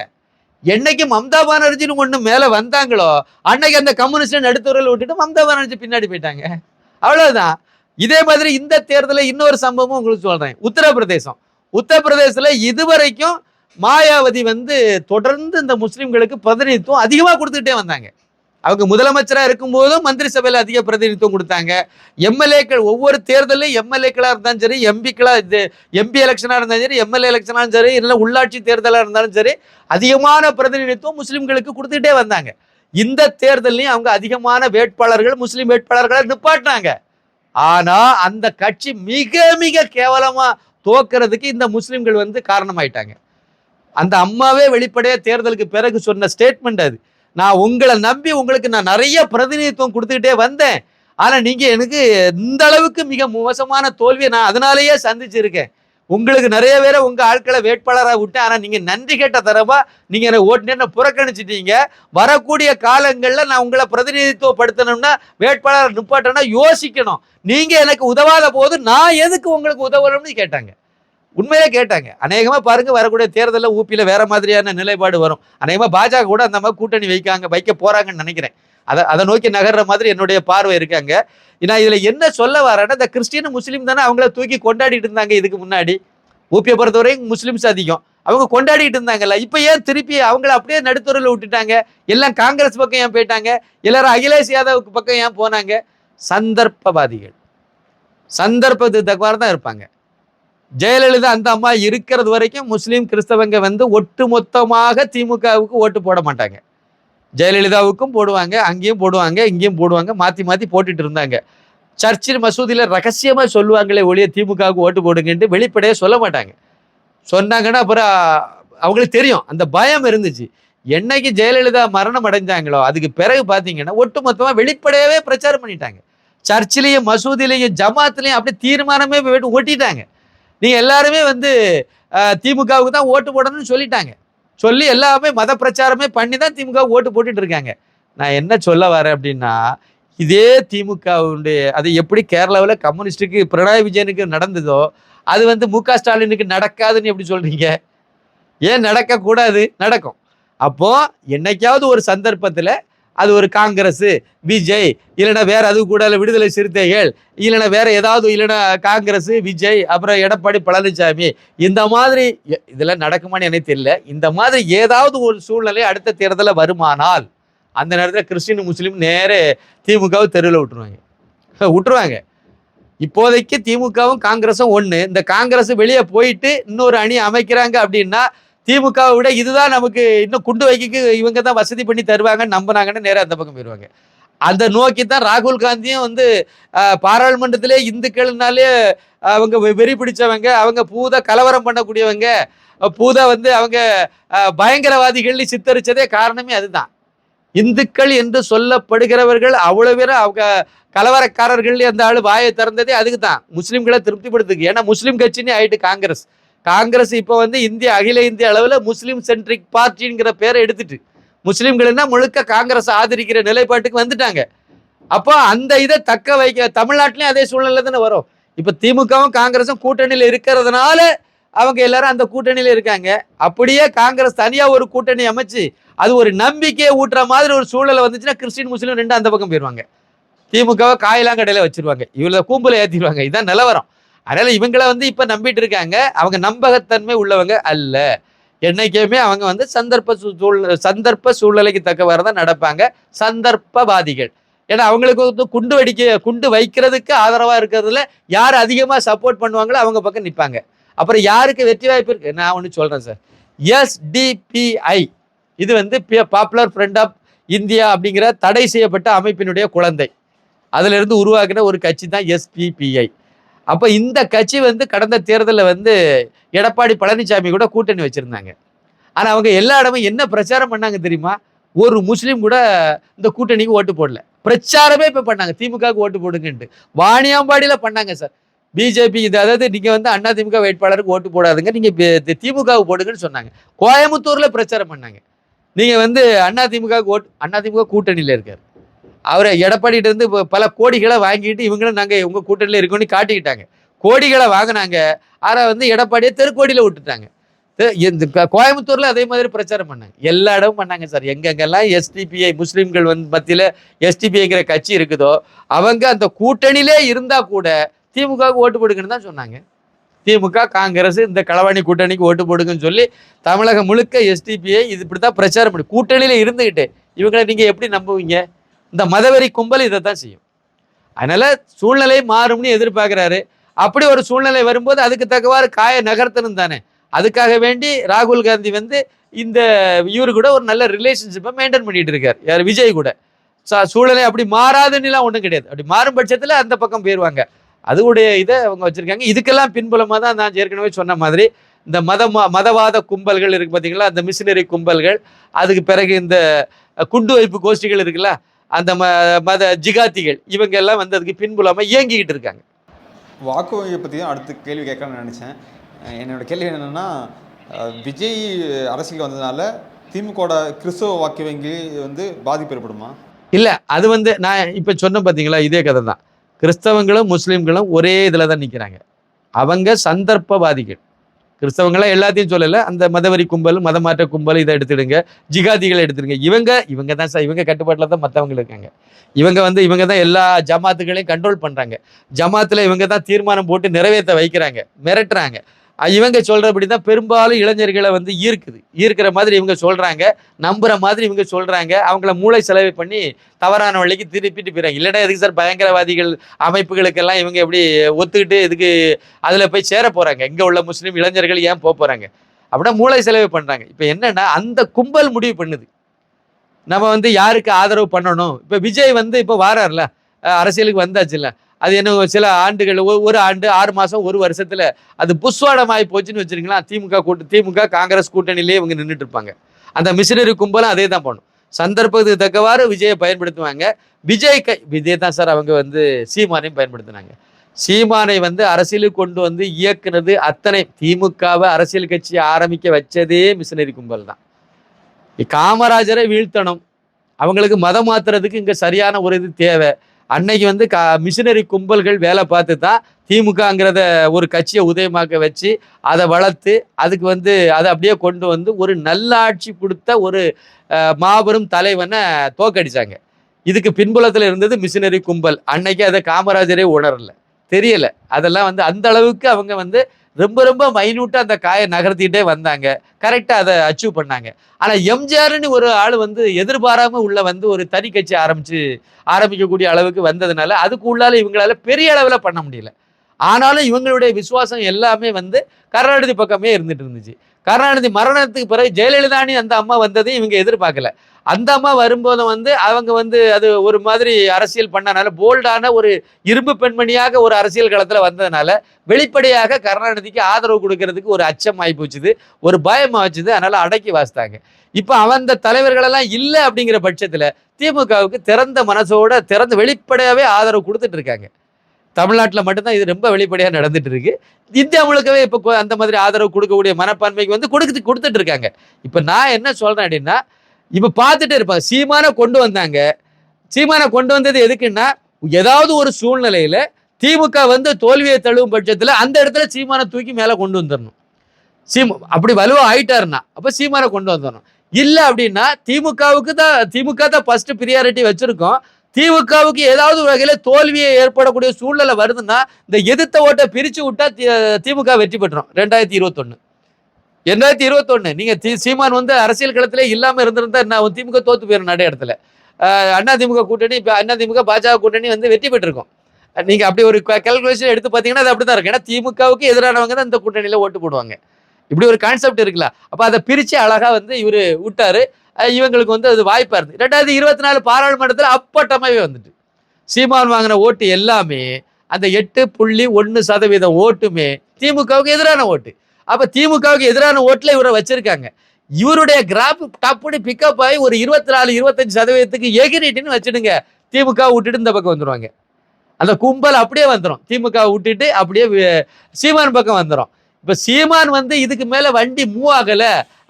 என்னைக்கு மம்தா பானர்ஜின்னு ஒண்ணு மேல வந்தாங்களோ அன்னைக்கு அந்த கம்யூனிஸ்ட் நடுத்துறையில் விட்டுட்டு மம்தா பானர்ஜி பின்னாடி போயிட்டாங்க. அவ்வளவுதான். இதே மாதிரி இந்த தேர்தலில் இன்னொரு சம்பவம் உங்களுக்கு சொல்றேன். உத்தரப்பிரதேசத்துல இதுவரைக்கும் மாயாவதி தொடர்ந்து இந்த முஸ்லிம்களுக்கு பிரதிநிதித்துவம் அதிகமா கொடுத்துக்கிட்டே வந்தாங்க. அவங்க முதலமைச்சரா இருக்கும் போதும் மந்திரி சபையில அதிக பிரதிநிதித்துவம் கொடுத்தாங்க. எம்எல்ஏக்கள் ஒவ்வொரு தேர்தலையும் எம்எல்ஏக்களா இருந்தாலும் சரி, எம்பி எலெக்ஷனா இருந்தாலும் சரி, எம்எல்ஏ எலெக்ஷனாலும் சரி, இல்லை உள்ளாட்சி தேர்தலா இருந்தாலும் சரி, அதிகமான பிரதிநிதித்துவம் முஸ்லிம்களுக்கு கொடுத்துக்கிட்டே வந்தாங்க. இந்த தேர்தலையும் அவங்க அதிகமான வேட்பாளர்கள், முஸ்லிம் வேட்பாளர்களை நிப்பாட்டினாங்க. ஆனா அந்த கட்சி மிக மிக கேவலமா தோக்கிறதுக்கு இந்த முஸ்லிம்கள் காரணமாயிட்டாங்க. அந்த அம்மாவே வெளிப்படையா தேர்தலுக்கு பிறகு சொன்ன ஸ்டேட்மெண்ட் அது. நான் உங்களை நம்பி உங்களுக்கு நான் நிறைய பிரதிநிதித்துவம் கொடுத்துக்கிட்டே வந்தேன், ஆனா நீங்க எனக்கு இந்த அளவுக்கு மிக மோசமான தோல்வியை நான் அதனாலேயே சந்திச்சிருக்கேன். உங்களுக்கு நிறைய பேரை உங்க ஆட்களை வேட்பாளராக விட்டேன், ஆனா நீங்க நன்றி கேட்ட தரவா நீங்க என்ன ஓட்டுனேன்னு புறக்கணிச்சிட்டீங்க. வரக்கூடிய காலங்கள்ல நான் உங்களை பிரதிநிதித்துவப்படுத்தணும்னா, வேட்பாளர் நிப்பாட்டணும்னா யோசிக்கணும். நீங்க எனக்கு உதவாத போது நான் எதுக்கு உங்களுக்கு உதவணும்னு கேட்டாங்க. உண்மையிலே கேட்டாங்க. அநேகமாக பாருங்க வரக்கூடிய தேர்தலில் ஊபியில் வேற மாதிரியான நிலைப்பாடு வரும். அநேகமாக பாஜக கூட அந்த மாதிரி கூட்டணி வைக்க போறாங்கன்னு நினைக்கிறேன். அதை நோக்கி நகர்ற மாதிரி என்னுடைய பார்வை இருக்காங்க. நான் இதில் என்ன சொல்ல வரேன்னா, இந்த கிறிஸ்டின் முஸ்லீம் தானே அவங்கள தூக்கி கொண்டாடிட்டு இருந்தாங்க இதுக்கு முன்னாடி. ஊபியை பொறுத்தவரையும் முஸ்லீம்ஸ் அதிகம், அவங்க கொண்டாடிட்டு இருந்தாங்கல்ல. இப்போ ஏன் திருப்பி அவங்கள அப்படியே நடுத்தூரில் விட்டுட்டாங்க? எல்லாம் காங்கிரஸ் பக்கம் ஏன் போயிட்டாங்க? எல்லாரும் அகிலேஷ் யாதவ் பக்கம் ஏன் போனாங்க? சந்தர்ப்பவாதிகள், சந்தர்ப்பத்துக்கு தக்கவாறு தான் இருப்பாங்க. ஜெயலலிதா அந்த அம்மா இருக்கிறது வரைக்கும் முஸ்லீம் கிறிஸ்தவங்க வந்து ஒட்டு மொத்தமாக திமுகவுக்கு ஓட்டு போட மாட்டாங்க. ஜெயலலிதாவுக்கும் போடுவாங்க, அங்கேயும் போடுவாங்க, இங்கேயும் போடுவாங்க, மாற்றி மாற்றி போட்டுட்டு இருந்தாங்க. சர்ச்சில் மசூதியில் ரகசியமாக சொல்லுவாங்களே ஒழிய திமுகவுக்கு ஓட்டு போடுங்கன்ட்டு வெளிப்படையாக சொல்ல மாட்டாங்க. சொன்னாங்கன்னா அப்புறம் அவங்களுக்கு தெரியும், அந்த பயம் இருந்துச்சு. என்னைக்கு ஜெயலலிதா மரணம் அடைஞ்சாங்களோ அதுக்கு பிறகு பார்த்தீங்கன்னா ஒட்டு மொத்தமாக வெளிப்படையாகவே பிரச்சாரம் பண்ணிட்டாங்க. சர்ச்சிலையும் மசூதிலையும் ஜமாத்துலையும் அப்படியே தீர்மானமே ஓட்டிட்டாங்க. நீங்கள் எல்லாருமே வந்து திமுகவுக்கு தான் ஓட்டு போடணும்னு சொல்லிட்டாங்க. சொல்லி எல்லாமே மத பிரச்சாரமே பண்ணி தான் திமுக ஓட்டு போட்டுட்டு இருக்காங்க. நான் என்ன சொல்ல வரேன் அப்படின்னா, இதே திமுகவுடைய அது எப்படி கேரளாவில் கம்யூனிஸ்டுக்கு பினராயி விஜயனுக்கு நடந்ததோ அது வந்து மு.க. ஸ்டாலினுக்கு நடக்காதுன்னு எப்படி சொல்றீங்க? ஏன் நடக்கக்கூடாது? நடக்கும். அப்போ என்னைக்காவது ஒரு சந்தர்ப்பத்தில் அது ஒரு காங்கிரஸ், விஜய், இல்லைன்னா வேற அது கூட விடுதலை சிறுத்தைகள், இல்லைன்னா வேற ஏதாவது, இல்லைன்னா காங்கிரஸ், விஜய், அப்புறம் எடப்பாடி பழனிசாமி, இந்த மாதிரி இதெல்லாம் நடக்குமான்னு எனக்கு தெரியல. இந்த மாதிரி ஏதாவது ஒரு சூழ்நிலை அடுத்த தேர்தலில் வருமானால் அந்த நேரத்தில் கிறிஸ்டின் முஸ்லீம் நேரே திமுகவை தெருவில் விட்டுருவாங்க. இப்போதைக்கு திமுகவும் காங்கிரஸும் ஒன்று. இந்த காங்கிரஸ் வெளியே போயிட்டு இன்னொரு அணி அமைக்கிறாங்க அப்படின்னா திமுகவை விட இதுதான் நமக்கு இன்னும் குண்டு வைக்க இவங்க தான் வசதி பண்ணி தருவாங்கன்னு நம்பினாங்கன்னு நேராக அந்த பக்கம் போயிடுவாங்க. அதை நோக்கி தான் ராகுல் காந்தியும் வந்து பாராளுமன்றத்திலே இந்துக்கள்னாலே அவங்க வெறி பிடிச்சவங்க, அவங்க பூதா கலவரம் பண்ணக்கூடியவங்க, பூதா வந்து அவங்க பயங்கரவாதிகள் சித்தரிச்சதே காரணமே அதுதான். இந்துக்கள் என்று சொல்லப்படுகிறவர்கள் அவ்வளோ பேரும் அவங்க கலவரக்காரர்கள் அந்த ஆள் வாயை திறந்ததே அதுக்கு தான், முஸ்லீம்களை திருப்திப்படுத்துக்கு. ஏன்னா முஸ்லீம் கட்சின்னு ஆயிட்டு காங்கிரஸ் இப்போ வந்து அகில இந்திய அளவில் முஸ்லீம் சென்ட்ரிக் பார்ட்டிங்கிற பேரை எடுத்துட்டு முஸ்லீம்கள்னா முழுக்க காங்கிரஸ் ஆதரிக்கிற நிலைப்பாட்டுக்கு வந்துட்டாங்க. அப்போ அந்த இதை தக்க வைக்க தமிழ்நாட்டிலையும் அதே சூழ்நிலை தானே வரும். இப்போ திமுகவும் காங்கிரஸும் கூட்டணியில் இருக்கிறதுனால அவங்க எல்லாரும் அந்த கூட்டணியில் இருக்காங்க. அப்படியே காங்கிரஸ் தனியாக ஒரு கூட்டணி அமைச்சு அது ஒரு நம்பிக்கையை ஊட்டுற மாதிரி ஒரு சூழலை வந்துச்சுன்னா கிறிஸ்டின் முஸ்லீம் ரெண்டு அந்த பக்கம் போயிடுவாங்க. திமுகவை காயெல்லாம் கடையில் வச்சிருவாங்க, இவளை கூம்பலை ஏற்றிடுவாங்க. இதுதான் நிலவரம். அதனால இவங்களை வந்து இப்போ நம்பிட்டு இருக்காங்க. அவங்க நம்பகத்தன்மை உள்ளவங்க அல்ல. என்னைக்குமே அவங்க வந்து சந்தர்ப்ப சூழ்நிலைக்கு தக்கவாறு தான் நடப்பாங்க. சந்தர்ப்பவாதிகள். ஏன்னா அவங்களுக்கு வந்து குண்டு வைக்கிறதுக்கு ஆதரவாக இருக்கிறதுல யார் அதிகமாக சப்போர்ட் பண்ணுவாங்களோ அவங்க பக்கம் நிற்பாங்க. அப்புறம் யாருக்கு வெற்றி வாய்ப்பு இருக்கு? நான் ஒன்று சொல்கிறேன் சார். SDPI இது வந்து பாப்புலர் ஃப்ரண்ட் ஆஃப் இந்தியா அப்படிங்கிற தடை செய்யப்பட்ட அமைப்பினுடைய குழந்தை. அதிலிருந்து உருவாக்கின ஒரு கட்சி தான் SPPI. அப்போ இந்த கட்சி வந்து கடந்த தேர்தலில் வந்து எடப்பாடி பழனிசாமி கூட கூட்டணி வச்சுருந்தாங்க. ஆனால் அவங்க எல்லா இடமும் என்ன பிரச்சாரம் பண்ணாங்க தெரியுமா? ஒரு முஸ்லீம் கூட இந்த கூட்டணிக்கு ஓட்டு போடல. பிரச்சாரமே இப்போ பண்ணாங்க, திமுகவுக்கு ஓட்டு போடுங்கன்ட்டு. வாணியாம்பாடியில் பண்ணாங்க சார். பிஜேபி இது, அதாவது நீங்கள் வந்து அதிமுக வேட்பாளருக்கு ஓட்டு போடாதுங்க, நீங்கள் திமுகவுக்கு போடுங்கன்னு சொன்னாங்க. கோயம்புத்தூரில் பிரச்சாரம் பண்ணாங்க. நீங்கள் வந்து அதிமுக கூட்டணியில் இருக்கார். அவரை எடப்பாடிட்டு இருந்து பல கோடிகளை வாங்கிட்டு இவங்களும் நாங்கள் உங்கள் கூட்டணியில் இருக்கோன்னு காட்டிக்கிட்டாங்க. கோடிகளை வாங்கினாங்க. ஆனால் வந்து எடப்பாடியை தெருக்கோடியில் விட்டுட்டாங்க. கோயம்புத்தூரில் அதே மாதிரி பிரச்சாரம் பண்ணாங்க. எல்லா இடமும் பண்ணாங்க சார். எங்கெங்கெல்லாம் SDPI முஸ்லீம்கள் வந்து மத்தியில் SDPIங்கிற கட்சி இருக்குதோ அவங்க அந்த கூட்டணியிலே இருந்தால் கூட திமுகவுக்கு ஓட்டு போடுங்கன்னு தான் சொன்னாங்க. திமுக காங்கிரஸ் இந்த களவாணி கூட்டணிக்கு ஓட்டு போடுங்கன்னு சொல்லி தமிழகம் முழுக்க SDPI இது இப்படி தான் பிரச்சாரம் பண்ணி கூட்டணியில் இருந்துக்கிட்டு இவங்களை நீங்கள் எப்படி நம்புவீங்க? இந்த மதவெறி கும்பல் இதை தான் செய்யும். அதனால சூழ்நிலை மாறும்னு எதிர்பார்க்குறாரு. அப்படி ஒரு சூழ்நிலை வரும்போது அதுக்கு தக்கவாறு காய நகர்த்தணும் தானே. அதுக்காக வேண்டி ராகுல் காந்தி வந்து இந்த இவரு கூட ஒரு நல்ல ரிலேஷன்ஷிப்பை மெயின்டைன் பண்ணிட்டு இருக்கார். யார்? விஜய் கூட. சூழ்நிலை அப்படி மாறாதுன்னுலாம் ஒன்றும் கிடையாது. அப்படி மாறும் பட்சத்தில் அந்த பக்கம் போயிடுவாங்க. அதுவுடைய இதை அவங்க வச்சுருக்காங்க. இதுக்கெல்லாம் பின்புலமாக தான் நான் ஏற்கனவே சொன்ன மாதிரி இந்த மதவாத கும்பல்கள் இருக்குது பார்த்தீங்களா, அந்த மிஷினரி கும்பல்கள், அதுக்கு பிறகு இந்த குண்டு வைப்பு கோஷ்டிகள் இருக்குல்ல, அந்த மத ஜிகாத்திகள், இவங்க எல்லாம் வந்து அதுக்கு பின்புலமாக இயங்கிக்கிட்டு இருக்காங்க. வாக்கு வங்கியை பற்றி தான் அடுத்த கேள்வி கேட்கலாம்னு நினச்சேன். என்னோட கேள்வி என்னென்னா, விஜய் அரசியல் வந்ததுனால திமுகவோட கிறிஸ்தவ வாக்கு வங்கி வந்து பாதிப்பு ஏற்படுமா? இல்லை, அது வந்து நான் இப்போ சொன்னேன் பார்த்தீங்களா, இதே கதை தான். கிறிஸ்தவங்களும் முஸ்லீம்களும் ஒரே இதில் தான் நிற்கிறாங்க. அவங்க சந்தர்ப்பவாதிகள். கிறிஸ்தவங்களாம் எல்லாத்தையும் சொல்லலை, அந்த மதவெறி கும்பல், மதமாற்ற கும்பல் இதை எடுத்துடுங்க, ஜிகாதிகளை எடுத்துடுங்க. இவங்க தான் சார், இவங்க கட்டுப்பாட்டில் தான் மற்றவங்க இருக்காங்க. இவங்க தான் எல்லா ஜமாத்துகளையும் கண்ட்ரோல் பண்ணுறாங்க. ஜமாத்தில் இவங்க தான் தீர்மானம் போட்டு நிறைவேற்ற வைக்கிறாங்க, மிரட்டுறாங்க. இவங்க சொல்கிறபடி தான் பெரும்பாலும் இளைஞர்களை வந்து ஈர்க்கிற மாதிரி இவங்க சொல்கிறாங்க, நம்புகிற மாதிரி இவங்க சொல்கிறாங்க. அவங்கள மூளை செலவு பண்ணி தவறான வழிக்கு திருப்பிட்டு போயிறாங்க. இல்லைன்னா எதுக்கு சார் பயங்கரவாதிகள் அமைப்புகளுக்கெல்லாம் இவங்க எப்படி ஒத்துக்கிட்டு இதுக்கு அதில் போய் சேர போகிறாங்க? இங்கே உள்ள முஸ்லீம் இளைஞர்கள் ஏன் போகிறாங்க? அப்படின்னா மூளை செலவு பண்ணுறாங்க. இப்போ என்னென்னா அந்த கும்பல் முடிவு பண்ணுது நம்ம வந்து யாருக்கு ஆதரவு பண்ணணும். இப்போ விஜய் வந்து இப்போ வாரார்ல, அரசியலுக்கு வந்தாச்சுல்ல, அது என்ன சில ஆண்டுகள், ஒரு ஆண்டு 6 மாதம் 1 வருஷத்தில் அது புஷ்வாடமாகி போச்சுன்னு வச்சுருங்களா. திமுக காங்கிரஸ் கூட்டணியிலே இவங்க நின்றுட்டு இருப்பாங்க. அந்த மிஷினரி கும்பலும் அதே தான் பண்ணும். சந்தர்ப்பத்துக்கு தக்கவாறு விஜயை பயன்படுத்துவாங்க. விஜய் தான் சார் அவங்க வந்து சீமானையும் பயன்படுத்தினாங்க. சீமானை வந்து அரசியலுக்கு கொண்டு வந்து இயக்குனது அத்தனை திமுகவை அரசியல் கட்சி ஆரம்பிக்க வச்சதே மிஷினரி கும்பல் தான். காமராஜரை வீழ்த்தணும், அவங்களுக்கு மதம் மாத்துறதுக்கு இங்கே சரியான ஒரு இது தேவை. அன்னைக்கு வந்து மிஷினரி கும்பல்கள் வேலை பார்த்து தான் திமுகங்கிறத ஒரு கட்சியை உதயமாக்க வச்சு அதை வளர்த்து அதுக்கு வந்து அதை அப்படியே கொண்டு வந்து ஒரு நல்லாட்சி கொடுத்த ஒரு மாபெரும் தலைவனை தோக்கடிச்சாங்க. இதுக்கு பின்புலத்தில் இருந்தது மிஷினரி கும்பல். அன்னைக்கு அதை காமராஜரே உணரல, தெரியல. அதெல்லாம் வந்து அந்த அளவுக்கு அவங்க வந்து ரொம்ப ரொம்ப மைன்யூட்டாக அந்த காயை நகர்த்திக்கிட்டே வந்தாங்க. கரெக்டாக அதை அச்சீவ் பண்ணாங்க. ஆனால் எம்ஜிஆர்னு ஒரு ஆள் வந்து எதிர்பாராமல் உள்ள வந்து ஒரு தனி கட்சி ஆரம்பிக்கக்கூடிய அளவுக்கு வந்ததுனால அதுக்கு உள்ளால இவங்களால பெரிய அளவில் பண்ண முடியல. ஆனாலும் இவங்களுடைய விசுவாசம் எல்லாமே வந்து கருணாநிதி பக்கமே இருந்துட்டு இருந்துச்சு. கருணாநிதி மரணத்துக்கு பிறகு ஜெயலலிதானி அந்த அம்மா வந்ததையும் இவங்க எதிர்பார்க்கல. அந்த அம்மா வரும்போதும் வந்து அவங்க வந்து அது ஒரு மாதிரி அரசியல் பண்ணனால, போல்டான ஒரு இரும்பு பெண்மணியாக ஒரு அரசியல் களத்தில் வந்ததுனால வெளிப்படையாக கருணாநிதிக்கு ஆதரவு கொடுக்கறதுக்கு ஒரு அச்சம் ஆகி போச்சுது, ஒரு பயமாக வச்சுது. அதனால அடக்கி வாசித்தாங்க. இப்போ அந்த தலைவர்களெல்லாம் இல்லை அப்படிங்கிற பட்சத்தில் திமுகவுக்கு திறந்த மனசோட வெளிப்படையாகவே ஆதரவு கொடுத்துட்டு இருக்காங்க. தமிழ்நாட்டில் மட்டும்தான் இது ரொம்ப வெளிப்படையாக நடந்துட்டு இருக்கு. இந்தியா முழுக்கவே இப்போ அந்த மாதிரி ஆதரவு கொடுக்கக்கூடிய மனப்பான்மைக்கு வந்து கொடுத்துட்டு இருக்காங்க. இப்போ நான் என்ன சொல்றேன் அப்படின்னா, இப்போ பார்த்துட்டே இருப்பாங்க. சீமானை கொண்டு வந்தாங்க. சீமானை கொண்டு வந்தது எதுக்குன்னா, ஏதாவது ஒரு சூழ்நிலையில திமுக வந்து தோல்வியை தழுவும் பட்சத்தில் அந்த இடத்துல சீமானை தூக்கி மேலே கொண்டு வந்துடணும். அப்படி வலுவா ஆயிட்டாருன்னா அப்போ சீமானை கொண்டு வந்துடணும். இல்லை அப்படின்னா திமுக தான் ஃபர்ஸ்ட் ப்ரியாரிட்டி வச்சிருக்கோம். திமுகவுக்கு ஏதாவது வகையில தோல்வியை ஏற்படக்கூடிய சூழ்நிலை வருதுன்னா இந்த எதிர்த்த ஓட்டை பிரிச்சு விட்டா திமுக வெற்றி பெற்றோம். 2021 நீங்க சீமான் வந்து அரசியல் களத்திலே இல்லாம இருந்திருந்தா நான் திமுக தோத்து போயிடும். நிறைய இடத்துல அண்ணா திமுக கூட்டணி, அண்ணா திமுக பாஜக கூட்டணி வந்து வெற்றி பெற்றிருக்கும். நீங்க அப்படி ஒரு கால்குலேஷன் எடுத்து பார்த்தீங்கன்னா அது அப்படிதான் இருக்கும். ஏன்னா திமுகவுக்கு எதிரானவங்க தான் இந்த கூட்டணியில ஓட்டு போடுவாங்க. இப்படி ஒரு கான்செப்ட் இருக்குல்ல. அப்ப அதை பிரிச்சு அழகா வந்து இவரு விட்டாரு. இவங்களுக்கு வந்து அது வாய்ப்பா இருந்து 2024 பாராளுமன்றத்தில் அப்பட்டமாவே வந்துட்டு சீமான் வாங்கின ஓட்டு எல்லாமே அந்த 8.1% ஓட்டுமே திமுகவுக்கு எதிரான ஓட்டு. அப்ப திமுகவுக்கு எதிரான ஓட்டுல இவரை வச்சிருக்காங்க. இவருடைய கிராஃப் டப்புனு பிக்கப் ஆகி ஒரு 24-25% எகிரிட்டுன்னு வச்சுடுங்க. திமுக விட்டுட்டு இந்த பக்கம் வந்துடுவாங்க. அந்த கும்பல் அப்படியே வந்துடும். திமுக விட்டுட்டு அப்படியே சீமான் பக்கம் வந்துடும். இப்ப சீமான் வந்து இதுக்கு மேல வண்டி மூவ் ஆகல,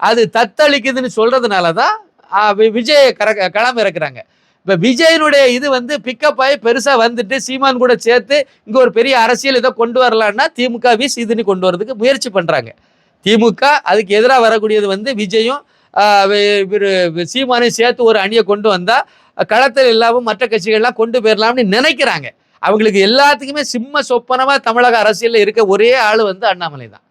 அது தத்தளிக்குதுன்னு சொல்றதுனாலதான் விஜய் களம் இறக்குறாங்க. இப்ப விஜயனுடைய இது வந்து பிக்கப் ஆகி பெருசா வந்துட்டு சீமான் கூட சேர்த்து இங்க ஒரு பெரிய அரசியல் இதை கொண்டு வரலான்னா திமுக இதுன்னு கொண்டு வரதுக்கு முயற்சி பண்றாங்க. திமுக அதுக்கு எதிராக வரக்கூடியது வந்து விஜயும் சீமானையும் சேர்த்து ஒரு அணியை கொண்டு வந்தா களத்தில் இல்லாம மற்ற கட்சிகள்லாம் கொண்டு போயிடலாம்னு நினைக்கிறாங்க. அவங்களுக்கு எல்லாத்துக்குமே சிம்ம சொப்பனமா தமிழக அரசியல்ல இருக்க ஒரே ஆளு வந்து அண்ணாமலை தான்.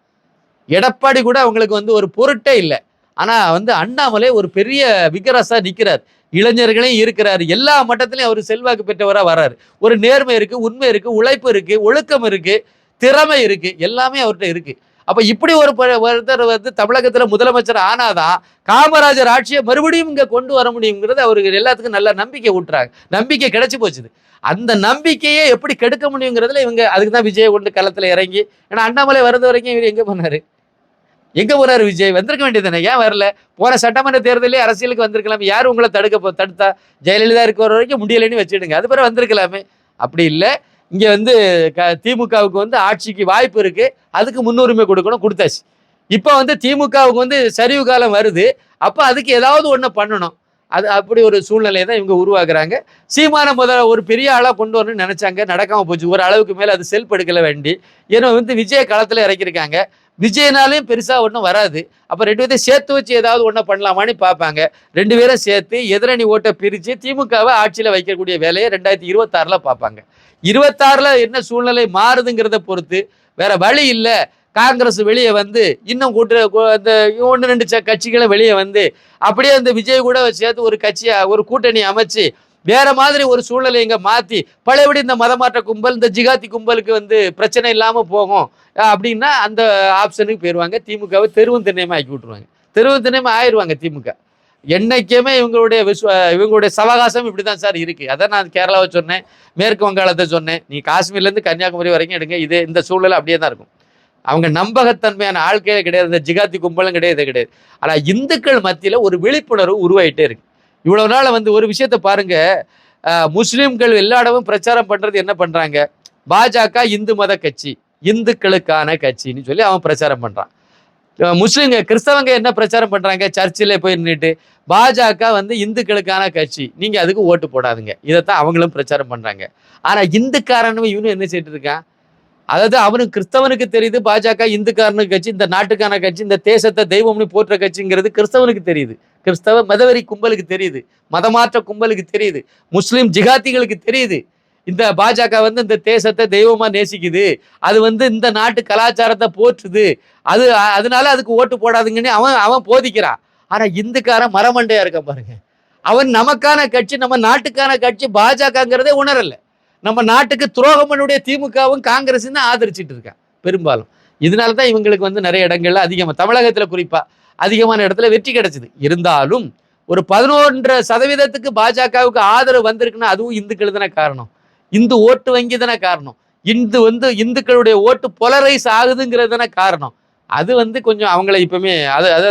எடப்பாடி கூட அவங்களுக்கு வந்து ஒரு பொருட்டே இல்லை. ஆனா வந்து அண்ணாமலை ஒரு பெரிய விகரசா நிற்கிறார். இளைஞர்களையும் இருக்கிறாரு. எல்லா மட்டத்திலையும் அவர் செல்வாக்கு பெற்றவராக வர்றாரு. ஒரு நேர்மை இருக்கு, உண்மை இருக்கு, உழைப்பு இருக்கு, ஒழுக்கம் இருக்கு, திறமை இருக்கு, எல்லாமே அவர்கிட்ட இருக்கு. அப்ப இப்படி ஒருத்தர் வந்து தமிழகத்துல முதலமைச்சர் ஆனாதான் காமராஜர் ஆட்சியை மறுபடியும் இங்க கொண்டு வர முடியுங்கிறது அவருக்கு எல்லாத்துக்கும் நல்ல நம்பிக்கை ஊட்டுறாங்க. நம்பிக்கை கிடைச்சி போச்சுது. அந்த நம்பிக்கையை எப்படி கெடுக்க முடியுங்கிறதுல இவங்க அதுக்கு தான் விஜய் கொண்டு களத்துல இறங்கி. ஏன்னா அண்ணாமலை வர்றது வரைக்கும் இவர் எங்க போனாரு விஜய்? வந்திருக்க வேண்டியது தானே, ஏன் வரல? போன சட்டமன்ற தேர்தலே அரசியலுக்கு வந்திருக்கலாம். யார் உங்களை தடுத்தா? ஜெயலலிதா இருக்கிற வரைக்கும் முடியலைன்னு வச்சுடுங்க, அது பிறகு வந்திருக்கலாமே. அப்படி இல்லை. இங்க வந்து திமுகவுக்கு வந்து ஆட்சிக்கு வாய்ப்பு இருக்கு, அதுக்கு முன்னுரிமை கொடுக்கணும், கொடுத்தாச்சு. இப்போ வந்து திமுகவுக்கு வந்து சரிவு காலம் வருது, அப்போ அதுக்கு ஏதாவது ஒன்று பண்ணணும். அது அப்படி ஒரு சூழ்நிலையை தான் இவங்க உருவாக்குறாங்க. சீமான முதல்ல ஒரு பெரிய ஆளாக கொண்டு வரணும்னு நினைச்சாங்க, நடக்காம போச்சு. ஒரு அளவுக்கு மேலே அது செல்ஃப் எடுக்கல வேண்டி. ஏன்னா வந்து விஜய களத்தில் இறக்கியிருக்காங்க. விஜயனாலையும் பெருசா ஒன்றும் வராது. அப்ப 2 பேரையும் சேர்த்து வச்சு ஏதாவது ஒண்ணு பண்ணலாமான்னு பார்ப்பாங்க. 2 பேரும் சேர்த்து எதிரணி ஓட்டை பிரிச்சு திமுகவை ஆட்சியில வைக்கக்கூடிய வேலையை 2026ல பார்ப்பாங்க. 26ல என்ன சூழ்நிலை மாறுதுங்கிறத பொறுத்து வேற வழி இல்லை. காங்கிரஸ் வெளியே வந்து இன்னும் இந்த 1-2 கட்சிகளை வெளியே வந்து அப்படியே இந்த விஜய் கூட சேர்த்து ஒரு கட்சியை ஒரு கூட்டணி அமைச்சு வேற மாதிரி ஒரு சூழ்நிலை இங்க மாத்தி பழையபடி இந்த மதமாற்ற கும்பல் இந்த ஜிகாத்தி கும்பலுக்கு வந்து பிரச்சனை இல்லாம போகும் அப்படின்னா அந்த ஆப்ஷனுக்கு போயிடுவாங்க. திமுகவை தெருவும் திண்ணையமா ஆக்கி விட்டுருவாங்க. தெருவும் திண்ணையமா ஆயிடுவாங்க திமுக. என்னைக்குமே இவங்களுடைய சவகாசம் இப்படிதான் சார் இருக்கு. அதான் நான் கேரளாவை சொன்னேன், மேற்கு வங்காளத்தை சொன்னேன், நீ காஷ்மீர்ல இருந்து கன்னியாகுமரி வரைக்கும் எடுங்க, இதே இந்த சூழ்நிலை அப்படியே தான் இருக்கும். அவங்க நம்பகத்தன்மையான ஆட்களே கிடையாது, இந்த ஜிகாத்தி கும்பலும் கிடையாது. ஆனா இந்துக்கள் மத்தியில ஒரு விழிப்புணர்வு உருவாயிட்டே இருக்கு. இவ்வளவு நாள் வந்து ஒரு விஷயத்த பாருங்க, முஸ்லிம்கள் எல்லா இடமும் பிரச்சாரம் பண்றது என்ன பண்றாங்க, பாஜக இந்து மத கட்சி, இந்துக்களுக்கான கட்சின்னு சொல்லி அவன் பிரச்சாரம் பண்றான். கிறிஸ்தவங்க என்ன பிரச்சாரம் பண்றாங்க, சர்ச்சில் போய் நின்றுட்டு பாஜக வந்து இந்துக்களுக்கான கட்சி, நீங்க அதுக்கு ஓட்டு போடாதுங்க, இதைத்தான் அவங்களும் பிரச்சாரம் பண்றாங்க. ஆனா இந்துக்காரனும் இவனும் என்ன செய்யிட்டு இருக்கான், அதாவது அவனுக்கு கிறிஸ்தவனுக்கு தெரியுது பாஜக இந்துக்காரனுக்கு கட்சி, இந்த நாட்டுக்கான கட்சி, இந்த தேசத்தை தெய்வம்னு போற்ற கட்சிங்கிறது கிறிஸ்தவனுக்கு தெரியுது, கிறிஸ்தவ மதவெறி கும்பலுக்கு தெரியுது, மதமாற்ற கும்பலுக்கு தெரியுது, முஸ்லிம் ஜிகாத்திகளுக்கு தெரியுது. இந்த பாஜக வந்து இந்த தேசத்தை தெய்வமா நேசிக்குது, அது வந்து இந்த நாட்டு கலாச்சாரத்தை போற்றுது, அதனால அதுக்கு ஓட்டு போடாதுங்கன்னு அவன் போதிக்கிறான். ஆனா இந்துக்காரன் மரமண்டையா இருக்க பாருங்க, அவன் நமக்கான கட்சி, நம்ம நாட்டுக்கான கட்சி பாஜகங்கிறதே உணரல. நம்ம நாட்டுக்கு துரோகம் பண்ணுடைய திமுகவும் காங்கிரஸும் தான் ஆதரிச்சிட்டு இருக்கான் பெரும்பாலும். இதனால தான் இவங்களுக்கு வந்து நிறைய இடங்கள்ல அதிகமாக, தமிழகத்துல குறிப்பா அதிகமான இடத்துல வெற்றி கிடைச்சது. இருந்தாலும் ஒரு 11% பாஜகவுக்கு ஆதரவு வந்திருக்குன்னா அதுவும் இந்துக்கள் தானே காரணம், இந்து ஓட்டு வங்கி தானே காரணம், இந்துக்களுடைய ஓட்டு பொலரைஸ் ஆகுதுங்கிறது தானே காரணம். அது வந்து கொஞ்சம் அவங்கள இப்பவுமே அது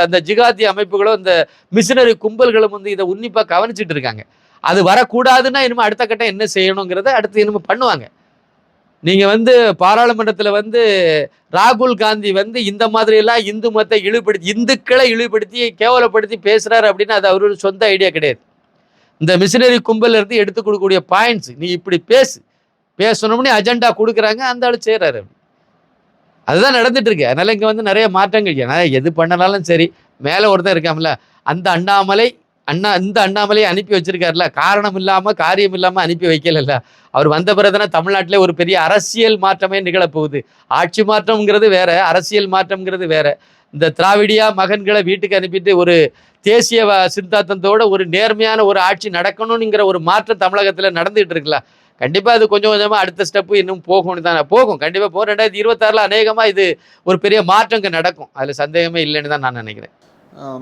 அந்த ஜிகாதி அமைப்புகளும் இந்த மிஷினரி கும்பல்களும் வந்து இதை உன்னிப்பா கவனிச்சுட்டு இருக்காங்க. அது வரக்கூடாதுன்னா இனிமே அடுத்த கட்டம் என்ன செய்யணுங்கிறத அடுத்து இனிமே பண்ணுவாங்க. நீங்க வந்து பாராளுமன்றத்துல வந்து ராகுல் காந்தி வந்து இந்த மாதிரி எல்லாம் இந்து மதத்தை இழிவுபடுத்தி, இந்துக்களை இழிவுபடுத்தி கேவலப்படுத்தி பேசுறாரு அப்படின்னா அது அவரோட சொந்த ஐடியா கிடையாது. இந்த மிஷினரி கும்பல் இருந்து எடுத்து கொடுக்கக்கூடிய பாயிண்ட்ஸ், நீ இப்படி பேசணும்னு அஜெண்டா கொடுக்குறாங்க, அந்த ஆளு செய்யறாரு. அதுதான் நடந்துட்டு இருக்கு. அதனால இங்க வந்து நிறைய மாற்றங்கள், ஏன்னா எது பண்ணனாலும் சரி மேல ஒருத்தன் இருக்காமல, அந்த இந்த அண்ணாமலையை அனுப்பி வச்சிருக்காருல, காரணம் இல்லாம காரியம் இல்லாம அனுப்பி வைக்கல. அவர் வந்த பிறகுதானே தமிழ்நாட்டிலே ஒரு பெரிய அரசியல் மாற்றமே நிகழப்போகுது. ஆட்சி மாற்றம்ங்கிறது வேற, அரசியல் மாற்றம்ங்கிறது வேற. இந்த திராவிடியா மகன்களை வீட்டுக்கு அனுப்பிட்டு ஒரு தேசிய சித்தாந்தத்தோட ஒரு நேர்மையான ஒரு ஆட்சி நடக்கணும்ங்கிற ஒரு மாற்றம் தமிழகத்துல நடந்துகிட்டு இருக்குல்ல. கண்டிப்பா அது கொஞ்சம் கொஞ்சமா அடுத்த ஸ்டெப்பு இன்னும் போகும், கண்டிப்பா போகும். 2026ல அநேகமா இது ஒரு பெரிய மாற்றங்க நடக்கும், அதுல சந்தேகமே இல்லைன்னு தான் நான் நினைக்கிறேன்.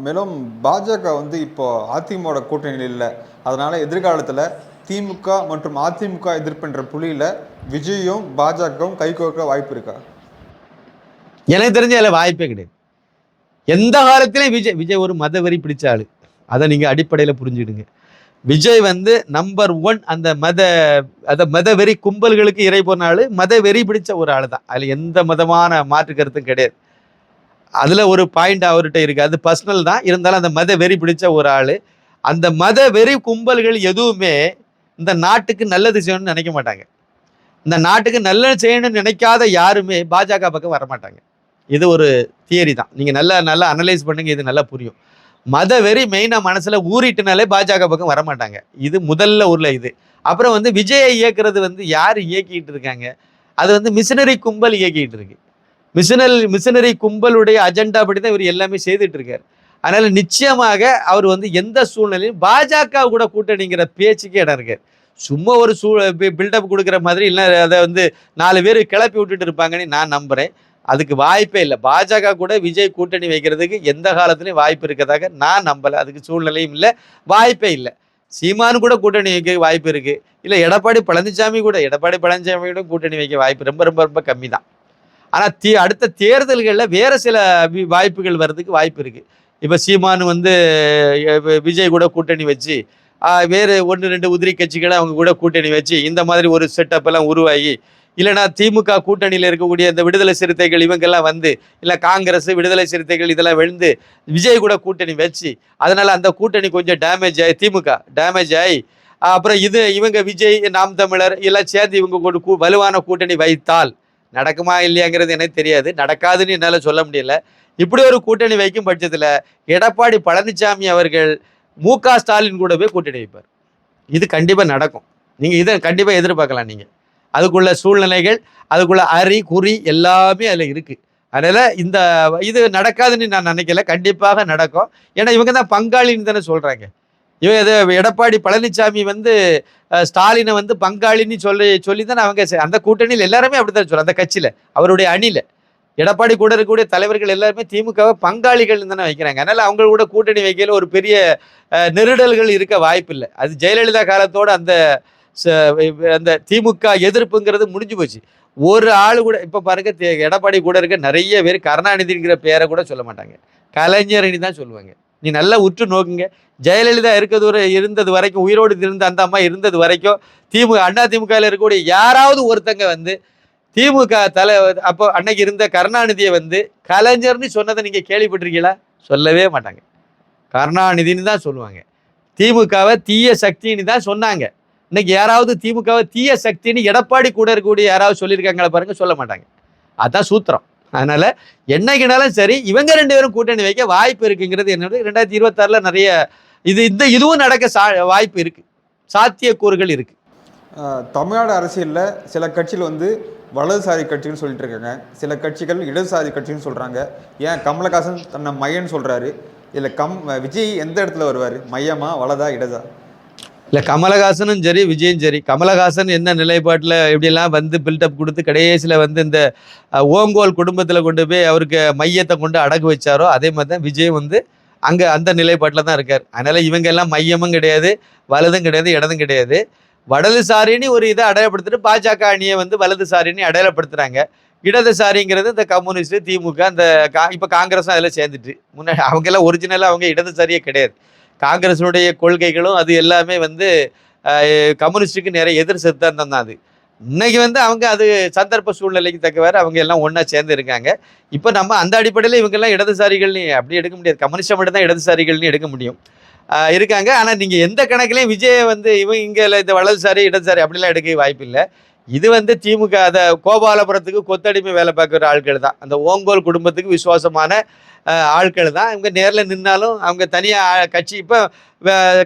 மேலும் பாஜக வந்து இப்போ அதிமுக கூட்டணியில் இல்லை, அதனால எதிர்காலத்தில் திமுக மற்றும் அதிமுக எதிர்ப்புன்ற புள்ளியில் விஜயும் பாஜகவும் கைகோர்க்க வாய்ப்பு இருக்கா? எனக்கு தெரிஞ்ச அதில் வாய்ப்பே கிடையாது. எந்த காலத்திலையும் விஜய் ஒரு மதவெறி பிடிச்ச ஆளு, அதை நீங்க அடிப்படையில் புரிஞ்சுடுங்க. விஜய் வந்து நம்பர் 1 அந்த மதவெறி கும்பல்களுக்கு இறை போன ஆளு, மதவெறி பிடிச்ச ஒரு ஆளு தான். அதில் எந்த மதமான மாற்று கருத்தும் கிடையாது. அதுல ஒரு பாயிண்ட் அவர்கிட்ட இருக்கு, அது பர்சனல் தான். இருந்தாலும் அந்த மத வெறி பிடிச்ச ஒரு ஆளு. அந்த மத வெறி கும்பல்கள் எதுவுமே இந்த நாட்டுக்கு நல்லது செய்யணும்னு நினைக்க மாட்டாங்க. இந்த நாட்டுக்கு நல்லது செய்யணும்னு நினைக்காத யாருமே பாஜக பக்கம் வரமாட்டாங்க. இது ஒரு தியரி தான், நீங்க நல்லா அனலைஸ் பண்ணுங்க, இது நல்லா புரியும். மத வெறி மெயினா மனசுல ஊறிட்டுனாலே பாஜக பக்கம் வரமாட்டாங்க. இது முதல்ல ஊர்ல இது. அப்புறம் வந்து விஜயை இயக்குறது வந்து யாரு இயக்கிட்டு இருக்காங்க, அது வந்து மிஷினரி கும்பல் இயக்கிட்டு இருக்கு. மிஷினரி கும்பலுடைய அஜெண்டா படி தான் இவர் எல்லாமே செய்துட்டு இருக்காரு. அதனால நிச்சயமாக அவர் வந்து எந்த சூழ்நிலையும் பாஜக கூட கூட்டணிங்கிற பேச்சுக்கே இடம் இருக்காரு. சும்மா ஒரு பில்டப் கொடுக்குற மாதிரி இல்லை, அதை வந்து 4 பேர் கிளப்பி விட்டுட்டு இருப்பாங்கன்னு நான் நம்புறேன். அதுக்கு வாய்ப்பே இல்லை. பாஜக கூட விஜய் கூட்டணி வைக்கிறதுக்கு எந்த காலத்துலையும் வாய்ப்பு இருக்கிறதாக நான் நம்பலை. அதுக்கு சூழ்நிலையும் இல்லை, வாய்ப்பே இல்லை. சீமானு கூட கூட்டணி வைக்க வாய்ப்பு இருக்கு, இல்லை எடப்பாடி பழனிசாமி கூட கூட்டணி வைக்க வாய்ப்பு ரொம்ப ரொம்ப ரொம்ப கம்மி தான். ஆனால் அடுத்த தேர்தல்களில் வேறு சில வாய்ப்புகள் வர்றதுக்கு வாய்ப்பு இருக்குது. இப்போ சீமானு வந்து விஜய் கூட கூட்டணி வச்சு வேறு 1-2 உதிரி கட்சிகளை அவங்க கூட கூட்டணி வச்சு இந்த மாதிரி ஒரு செட்டப் எல்லாம் உருவாகி, இல்லைனா திமுக கூட்டணியில் இருக்கக்கூடிய இந்த விடுதலை சிறுத்தைகள் இவங்கெல்லாம் வந்து, இல்லை காங்கிரஸ் விடுதலை சிறுத்தைகள் இதெல்லாம் விழுந்து விஜய் கூட கூட்டணி வச்சு, அதனால் அந்த கூட்டணி கொஞ்சம் டேமேஜ் ஆகி திமுக டேமேஜ் ஆகி, அப்புறம் இவங்க விஜய் நாம் தமிழர் எல்லாம் சேர்ந்து இவங்க வலுவான கூட்டணி வைத்தால் நடக்குமா இல்லையாங்கிறது எனக்கு தெரியாது, நடக்காதுன்னு என்னால் சொல்ல முடியல. இப்படி ஒரு கூட்டணி வைக்கும் பட்சத்தில் எடப்பாடி பழனிசாமி அவர்கள் மு.க. ஸ்டாலின் கூட போய் கூட்டணி வைப்பார். இது கண்டிப்பாக நடக்கும். நீங்கள் இதை கண்டிப்பாக எதிர்பார்க்கலாம். நீங்கள் அதுக்குள்ள சூழ்நிலைகள், அதுக்குள்ள குறி எல்லாமே அதில் இருக்குது. அதனால் இது நடக்காதுன்னு நான் நினைக்கல, கண்டிப்பாக நடக்கும். ஏன்னா இவங்க தான் பங்காளின்னு தானே சொல்கிறாங்க. எடப்பாடி பழனிசாமி ஸ்டாலினை பங்காளின்னு சொல்லி தானே அவங்க அந்த கூட்டணியில் எல்லாருமே அப்படி தான் சொல்கிறாங்க. அந்த கட்சியில் அவருடைய அணியில் எடப்பாடி கூட இருக்கக்கூடிய தலைவர்கள் எல்லாருமே திமுகவை பங்காளிகள் தானே வைக்கிறாங்க. அதனால் அவங்க கூட கூட்டணி வைக்கையில் ஒரு பெரிய நெருடல்கள் இருக்க வாய்ப்பில்லை. அது ஜெயலலிதா காலத்தோடு அந்த திமுக எதிர்ப்புங்கிறது முடிஞ்சு போச்சு. ஒரு ஆள் கூட இப்போ பாருங்க, எடப்பாடி கூட இருக்க நிறைய பேர் கருணாநிதிங்கிற பேரை கூட சொல்ல மாட்டாங்க, கலைஞரணி தான் சொல்லுவாங்க. நீ நல்லா உற்று நோக்குங்க. ஜெயலலிதா இருந்தது வரைக்கும், உயிரோடு இருந்த அந்த அம்மா இருந்தது வரைக்கும் அண்ணா திமுகவில் இருக்கக்கூடிய யாராவது ஒருத்தங்க திமுக அப்போ அன்னைக்கு இருந்த கருணாநிதியை கலைஞர்னு சொன்னதை நீங்கள் கேள்விப்பட்டிருக்கீங்களா? சொல்லவே மாட்டாங்க. கருணாநிதினு தான் சொல்லுவாங்க. திமுகவை தீய சக்தின்னு தான் சொன்னாங்க. இன்னைக்கு யாராவது திமுகவை தீய சக்தின்னு எடப்பாடி கூட இருக்கக்கூடிய யாராவது சொல்லியிருக்காங்களா பாருங்க? சொல்ல மாட்டாங்க. அதுதான் சூத்திரம். அதனால என்னைக்குனாலும் சரி, இவங்க 2 பேரும் கூட்டணி வைக்க வாய்ப்பு இருக்குங்கிறது என்னோட 2026 நிறைய இதுவும் நடக்க வாய்ப்பு இருக்கு, சாத்தியக்கூறுகள் இருக்கு. தமிழ்நாடு அரசியலில் சில கட்சிகள் வலதுசாரி கட்சிகள் சொல்லிட்டு இருக்காங்க, சில கட்சிகள் இடதுசாரி கட்சின்னு சொல்றாங்க. ஏன் கமலஹாசன் தன்னை மையன்னு சொல்றாரு? இல்லை விஜய் எந்த இடத்துல வருவார்? மையமா, வலதா, இடதா? இல்லை, கமலஹாசனும் சரி விஜயும் சரி. கமலஹாசன் என்ன நிலைப்பாட்டில் இப்படிலாம் பில்டப் கொடுத்து கடைசியில் இந்த ஓங்கோல் குடும்பத்தில் கொண்டு போய் அவருக்கு மையத்தை கொண்டு அடகு வச்சாரோ, அதே மாதிரி தான் விஜய் அங்கே அந்த நிலைப்பாட்டில் தான் இருக்கார். அதனால் இவங்க எல்லாம் மையமும் கிடையாது, வலதும் கிடையாது, இடதும் கிடையாது. வலதுசாரின்னு ஒரு இதை அடையாளப்படுத்திட்டு பாஜக அணியை வலதுசாரின்னு அடையாளப்படுத்துகிறாங்க. இடதுசாரிங்கிறது இந்த கம்யூனிஸ்ட், திமுக, இப்போ காங்கிரஸும் அதில் சேர்ந்துட்டு. முன்னாடி அவங்கெல்லாம் ஒரிஜினலாக அவங்க இடதுசாரியே கிடையாது. காங்கிரஸுடைய கொள்கைகளும் அது எல்லாமே கம்யூனிஸ்டுக்கு நிறைய எதிர் சித்தாந்தம் தான். அது இன்னைக்கு அவங்க அது சந்தர்ப்ப சூழ்நிலைக்கு தக்கவாறு அவங்க எல்லாம் ஒன்றா சேர்ந்து இருக்காங்க. இப்போ நம்ம அந்த அடிப்படையில் இவங்கெல்லாம் இடதுசாரிகள்னு அப்படி எடுக்க முடியாது. கம்யூனிஸ்டை மட்டும் தான் இடதுசாரிகள்னு எடுக்க முடியும் இருக்காங்க. ஆனால் நீங்கள் எந்த கணக்குலையும் விஜய் இங்கே இந்த வலதுசாரி இடதுசாரி அப்படிலாம் எடுக்க வாய்ப்பு இல்லை. இது திமுக அதை கோபாலபுரத்துக்கு கொத்தடிமை வேலை பார்க்குற ஆட்கள் தான், அந்த ஓங்கோல் குடும்பத்துக்கு விசுவாசமான ஆட்கள் தான். இவங்க நேரில் நின்னாலும் அவங்க தனியாக கட்சி. இப்போ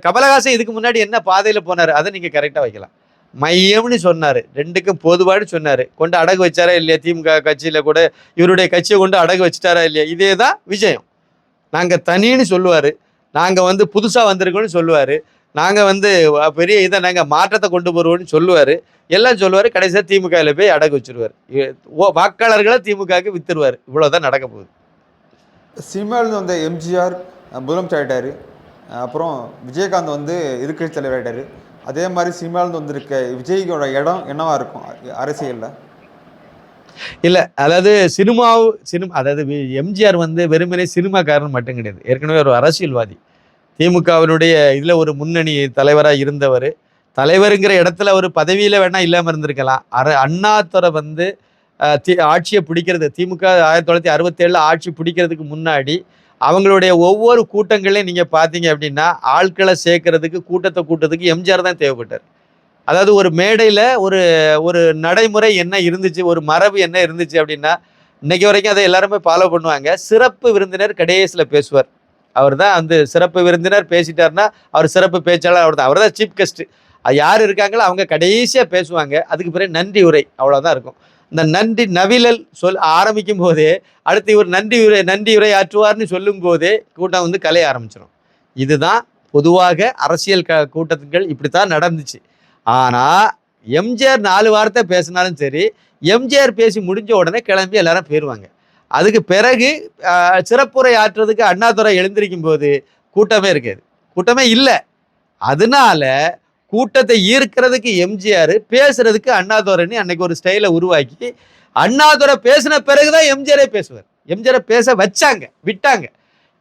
கமலஹாசன் இதுக்கு முன்னாடி என்ன பாதையில் போனார் அதை நீங்கள் கரெக்டாக வைக்கலாம். மையம்னு சொன்னார், 2க்கும் பொதுவாடு சொன்னார். கொண்டு அடகு வச்சாரா இல்லையா? திமுக கட்சியில் கூட இவருடைய கட்சியை கொண்டு அடகு வச்சுட்டாரா இல்லையா? இதே தான் விஜயம். நாங்கள் தனின்னு சொல்லுவார், நாங்கள் புதுசாக வந்திருக்கோன்னு சொல்லுவார், நாங்கள் பெரிய நாங்கள் மாற்றத்தை கொண்டு வருவோம்னு சொல்லுவார், எல்லாம் சொல்லுவார். கடைசியாக திமுகவில் போய் அடகு வச்சுருவார், வாக்காளர்களை திமுகவுக்கு வித்துருவார். இவ்வளோதான் நடக்க போகுது. சினிமாவிலிருந்து எம்ஜிஆர் முதலமைச்சர் ஆகிட்டார், அப்புறம் விஜயகாந்த் எதிர்கட்சி தலைவர் ஆகிட்டார். அதே மாதிரி சினிமாவிலிருந்து வந்திருக்க விஜய்க்கோட இடம் என்னவா இருக்கும் அரசியலில்? இல்லை, அதாவது அதாவது எம்ஜிஆர் வெறுமனே சினிமாக்காரன் மட்டும் கிடையாது, ஏற்கனவே ஒரு அரசியல்வாதி. திமுகவினுடைய இதில் ஒரு முன்னணி தலைவராக இருந்தவர். தலைவருங்கிற இடத்துல ஒரு பதவியில் வேணால் இல்லாமல் இருந்திருக்கலாம். அண்ணாதுரை ஆட்சியை பிடிக்கிறது, திமுக 1967 ஆட்சி பிடிக்கிறதுக்கு முன்னாடி அவங்களுடைய ஒவ்வொரு கூட்டங்களையும் நீங்கள் பார்த்தீங்க அப்படின்னா ஆட்களை சேர்க்கறதுக்கு, கூட்டத்துக்கு எம்ஜிஆர் தான் தேவைப்பட்டார். அதாவது ஒரு மேடையில் ஒரு நடைமுறை என்ன இருந்துச்சு, ஒரு மரபு என்ன இருந்துச்சு அப்படின்னா, இன்னைக்கு வரைக்கும் அதை எல்லாருமே ஃபாலோ பண்ணுவாங்க. சிறப்பு விருந்தினர் கடைசியில் பேசுவார். அவர் தான் சிறப்பு விருந்தினர் பேசிட்டார்னா அவர் சிறப்பு பேச்சாளர், அவர் தான் சீஃப் கெஸ்ட். யார் இருக்காங்களோ அவங்க கடைசியாக பேசுவாங்க. அதுக்கு பிறகு நன்றி உரை, அவ்வளோதான் இருக்கும். இந்த நன்றி நவிழல் ஆரம்பிக்கும் போதே அடுத்து இவர் நன்றி உரை ஆற்றுவார்னு சொல்லும் போதே கூட்டம் கலைய ஆரம்பிச்சிடும். இதுதான் பொதுவாக அரசியல் கூட்டத்துகள் இப்படித்தான் நடந்துச்சு. ஆனால் எம்ஜிஆர் 4 வார்த்தை பேசினாலும் சரி, எம்ஜிஆர் பேசி முடிஞ்ச உடனே கிளம்பி எல்லாரும் போயிடுவாங்க. அதுக்கு பிறகு சிறப்புரை ஆற்றுறதுக்கு அண்ணாதுரை எழுந்திருக்கும் போது கூட்டமே இருக்காது, கூட்டமே இல்லை. அதனால கூட்டத்தை ஈர்க்கிறதுக்கு எம்ஜிஆர், பேசுறதுக்கு அண்ணாதுரைன்னு அன்னைக்கு ஒரு ஸ்டைலை உருவாக்கி, அண்ணாதுரை பேசின பிறகுதான் எம்ஜிஆரே பேசுவார். எம்ஜிஆரை பேச விட்டாங்க.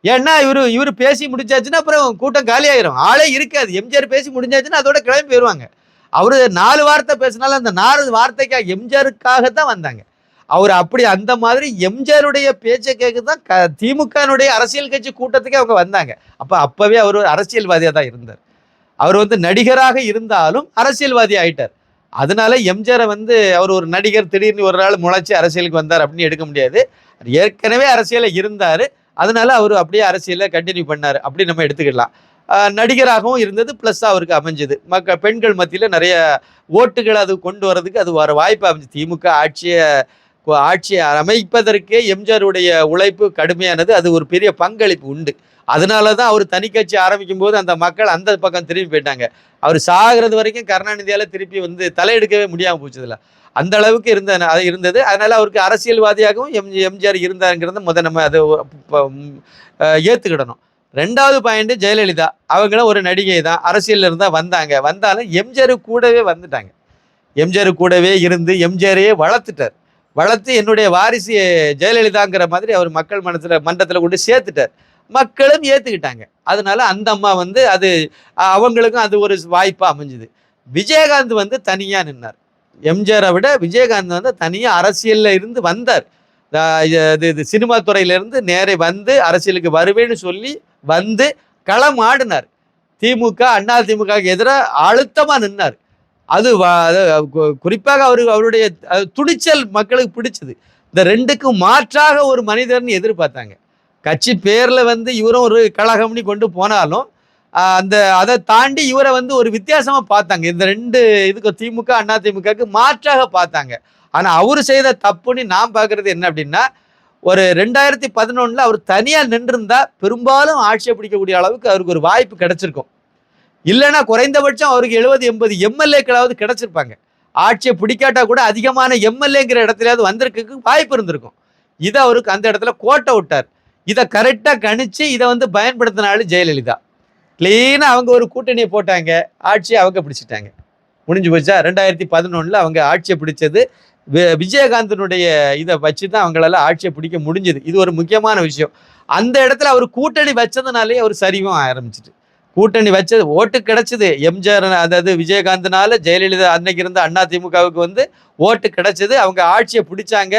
ஏன்னா இவரு பேசி முடிச்சாச்சுன்னா அப்புறம் கூட்டம் காலியாயிரும், ஆளே இருக்காது. எம்ஜிஆர் பேசி முடிஞ்சாச்சுன்னா அதோட கிளம்பி போயிடுவாங்க. அவரு 4 வார்த்தை பேசினாலும் அந்த 4 வார்த்தைக்காக எம்ஜிஆருக்காகத்தான் வந்தாங்க. அவர் அப்படி அந்த மாதிரி எம்ஜிஆருடைய பேச்சை கேட்குதான் திமுகனுடைய அரசியல் கட்சி கூட்டத்துக்கே அவங்க வந்தாங்க. அப்பவே அவர் ஒரு அரசியல்வாதியாக தான் இருந்தார். அவர் நடிகராக இருந்தாலும் அரசியல்வாதி ஆயிட்டார். அதனால எம்ஜிஆரை வந்து அவர் ஒரு நடிகர் திடீர்னு ஒரு நாள் முளைச்சி அரசியலுக்கு வந்தார் அப்படின்னு எடுக்க முடியாது. ஏற்கனவே அரசியலில் இருந்தார், அதனால அவர் அப்படியே அரசியலில் கண்டினியூ பண்ணார் அப்படி நம்ம எடுத்துக்கலாம். நடிகராகவும் இருந்தது, ப்ளஸ் அவருக்கு அமைஞ்சது பெண்கள் மத்தியில் நிறைய ஓட்டுகளை அது கொண்டு வரதுக்கு அது வர வாய்ப்பு அமைஞ்சு. திமுக ஆட்சியை அமைப்பதற்கே எம்ஜிஆருடைய உழைப்பு கடுமையானது, அது ஒரு பெரிய பங்களிப்பு உண்டு. அதனால தான் அவர் தனி கட்சி ஆரம்பிக்கும் போது அந்த மக்கள் அந்த பக்கம் திரும்பி போயிட்டாங்க. அவர் சாகிறது வரைக்கும் கருணாநிதியால் திருப்பி வந்து தலையெடுக்கவே முடியாமல் போச்சுதில்ல, அந்த அளவுக்கு இருந்தது. அதனால அவருக்கு அரசியல்வாதியாகவும் எம்ஜிஆர் இருந்தாருங்கிறத நம்ம அதை ஏற்றுக்கிடணும். 2வது பாயிண்ட், ஜெயலலிதா அவங்களும் ஒரு நடிகை தான், அரசியலில் இருந்தால் வந்தாலும் எம்ஜிஆர் கூடவே வந்துட்டாங்க. எம்ஜிஆர் கூடவே இருந்து எம்ஜிஆரையே வளர்த்து என்னுடைய வாரிசு ஜெயலலிதாங்கிற மாதிரி அவர் மக்கள் மன்றத்தில் கொண்டு சேர்த்துட்டார். மக்களும் ஏற்றுக்கிட்டாங்க. அதனால அந்த அம்மா வந்து அது அவங்களுக்கும் அது ஒரு வாய்ப்பாக அமைஞ்சுது. விஜயகாந்த் வந்து தனியாக நின்னார். எம்ஜிஆரை விட விஜயகாந்த் வந்து தனியாக அரசியலில் இருந்து வந்தார். இது சினிமா துறையிலேருந்து நேரே வந்து அரசியலுக்கு வருவேன்னு சொல்லி வந்து களம் ஆடினார். திமுக அதிமுகவுக்கு எதிராக அழுத்தமாக நின்னார். அது குறிப்பாக அவருடைய துணிச்சல் மக்களுக்கு பிடிச்சது. இந்த 2க்கும் மாற்றாக ஒரு மனிதர்னு எதிர்பார்த்தாங்க. கட்சி பேரில் வந்து இவரும் ஒரு கழகம்னு கொண்டு போனாலும் அதை தாண்டி இவரை வந்து ஒரு வித்தியாசமாக பார்த்தாங்க. இந்த 2 இதுக்கு திமுக அதிமுகவுக்கு மாற்றாக பார்த்தாங்க. ஆனால் அவர் செய்த தப்புன்னு நான் பார்க்குறது என்ன அப்படின்னா, ஒரு 2011 அவர் தனியாக நின்றுருந்தா பெரும்பாலும் ஆட்சியை பிடிக்கக்கூடிய அளவுக்கு அவருக்கு ஒரு வாய்ப்பு கிடைச்சிருக்கும். இல்லைன்னா குறைந்தபட்சம் அவருக்கு 70-80 எம்எல்ஏக்களாவது கிடைச்சிருப்பாங்க. ஆட்சியை பிடிக்காட்டா கூட அதிகமான எம்எல்ஏங்கிற இடத்துலயாவது வந்திருக்க வாய்ப்பு இருந்திருக்கும். இதை அவருக்கு அந்த இடத்துல கோட்டை விட்டார். இதை கரெக்டாக கணிச்சு இதை வந்து பயன்படுத்தினாலும் ஜெயலலிதா கிளீனாக அவங்க ஒரு கூட்டணியை போட்டாங்க, ஆட்சியை அவங்க பிடிச்சிட்டாங்க. முடிஞ்சு போச்சா? 2011 அவங்க ஆட்சியை பிடிச்சது விஜயகாந்தனுடைய இதை வச்சு தான் அவங்களால ஆட்சியை பிடிக்க முடிஞ்சது. இது ஒரு முக்கியமான விஷயம். அந்த இடத்துல அவர் கூட்டணி வச்சதுனாலே அவர் சரிவும் ஆரம்பிச்சிட்டு, கூட்டணி வச்சது ஓட்டு கிடைச்சது எம்ஜிஆர், அதாவது விஜயகாந்தனால ஜெயலலிதா அன்னைக்கு இருந்த அதிமுகவுக்கு வந்து ஓட்டு கிடைச்சது. அவங்க ஆட்சியை பிடிச்சாங்க.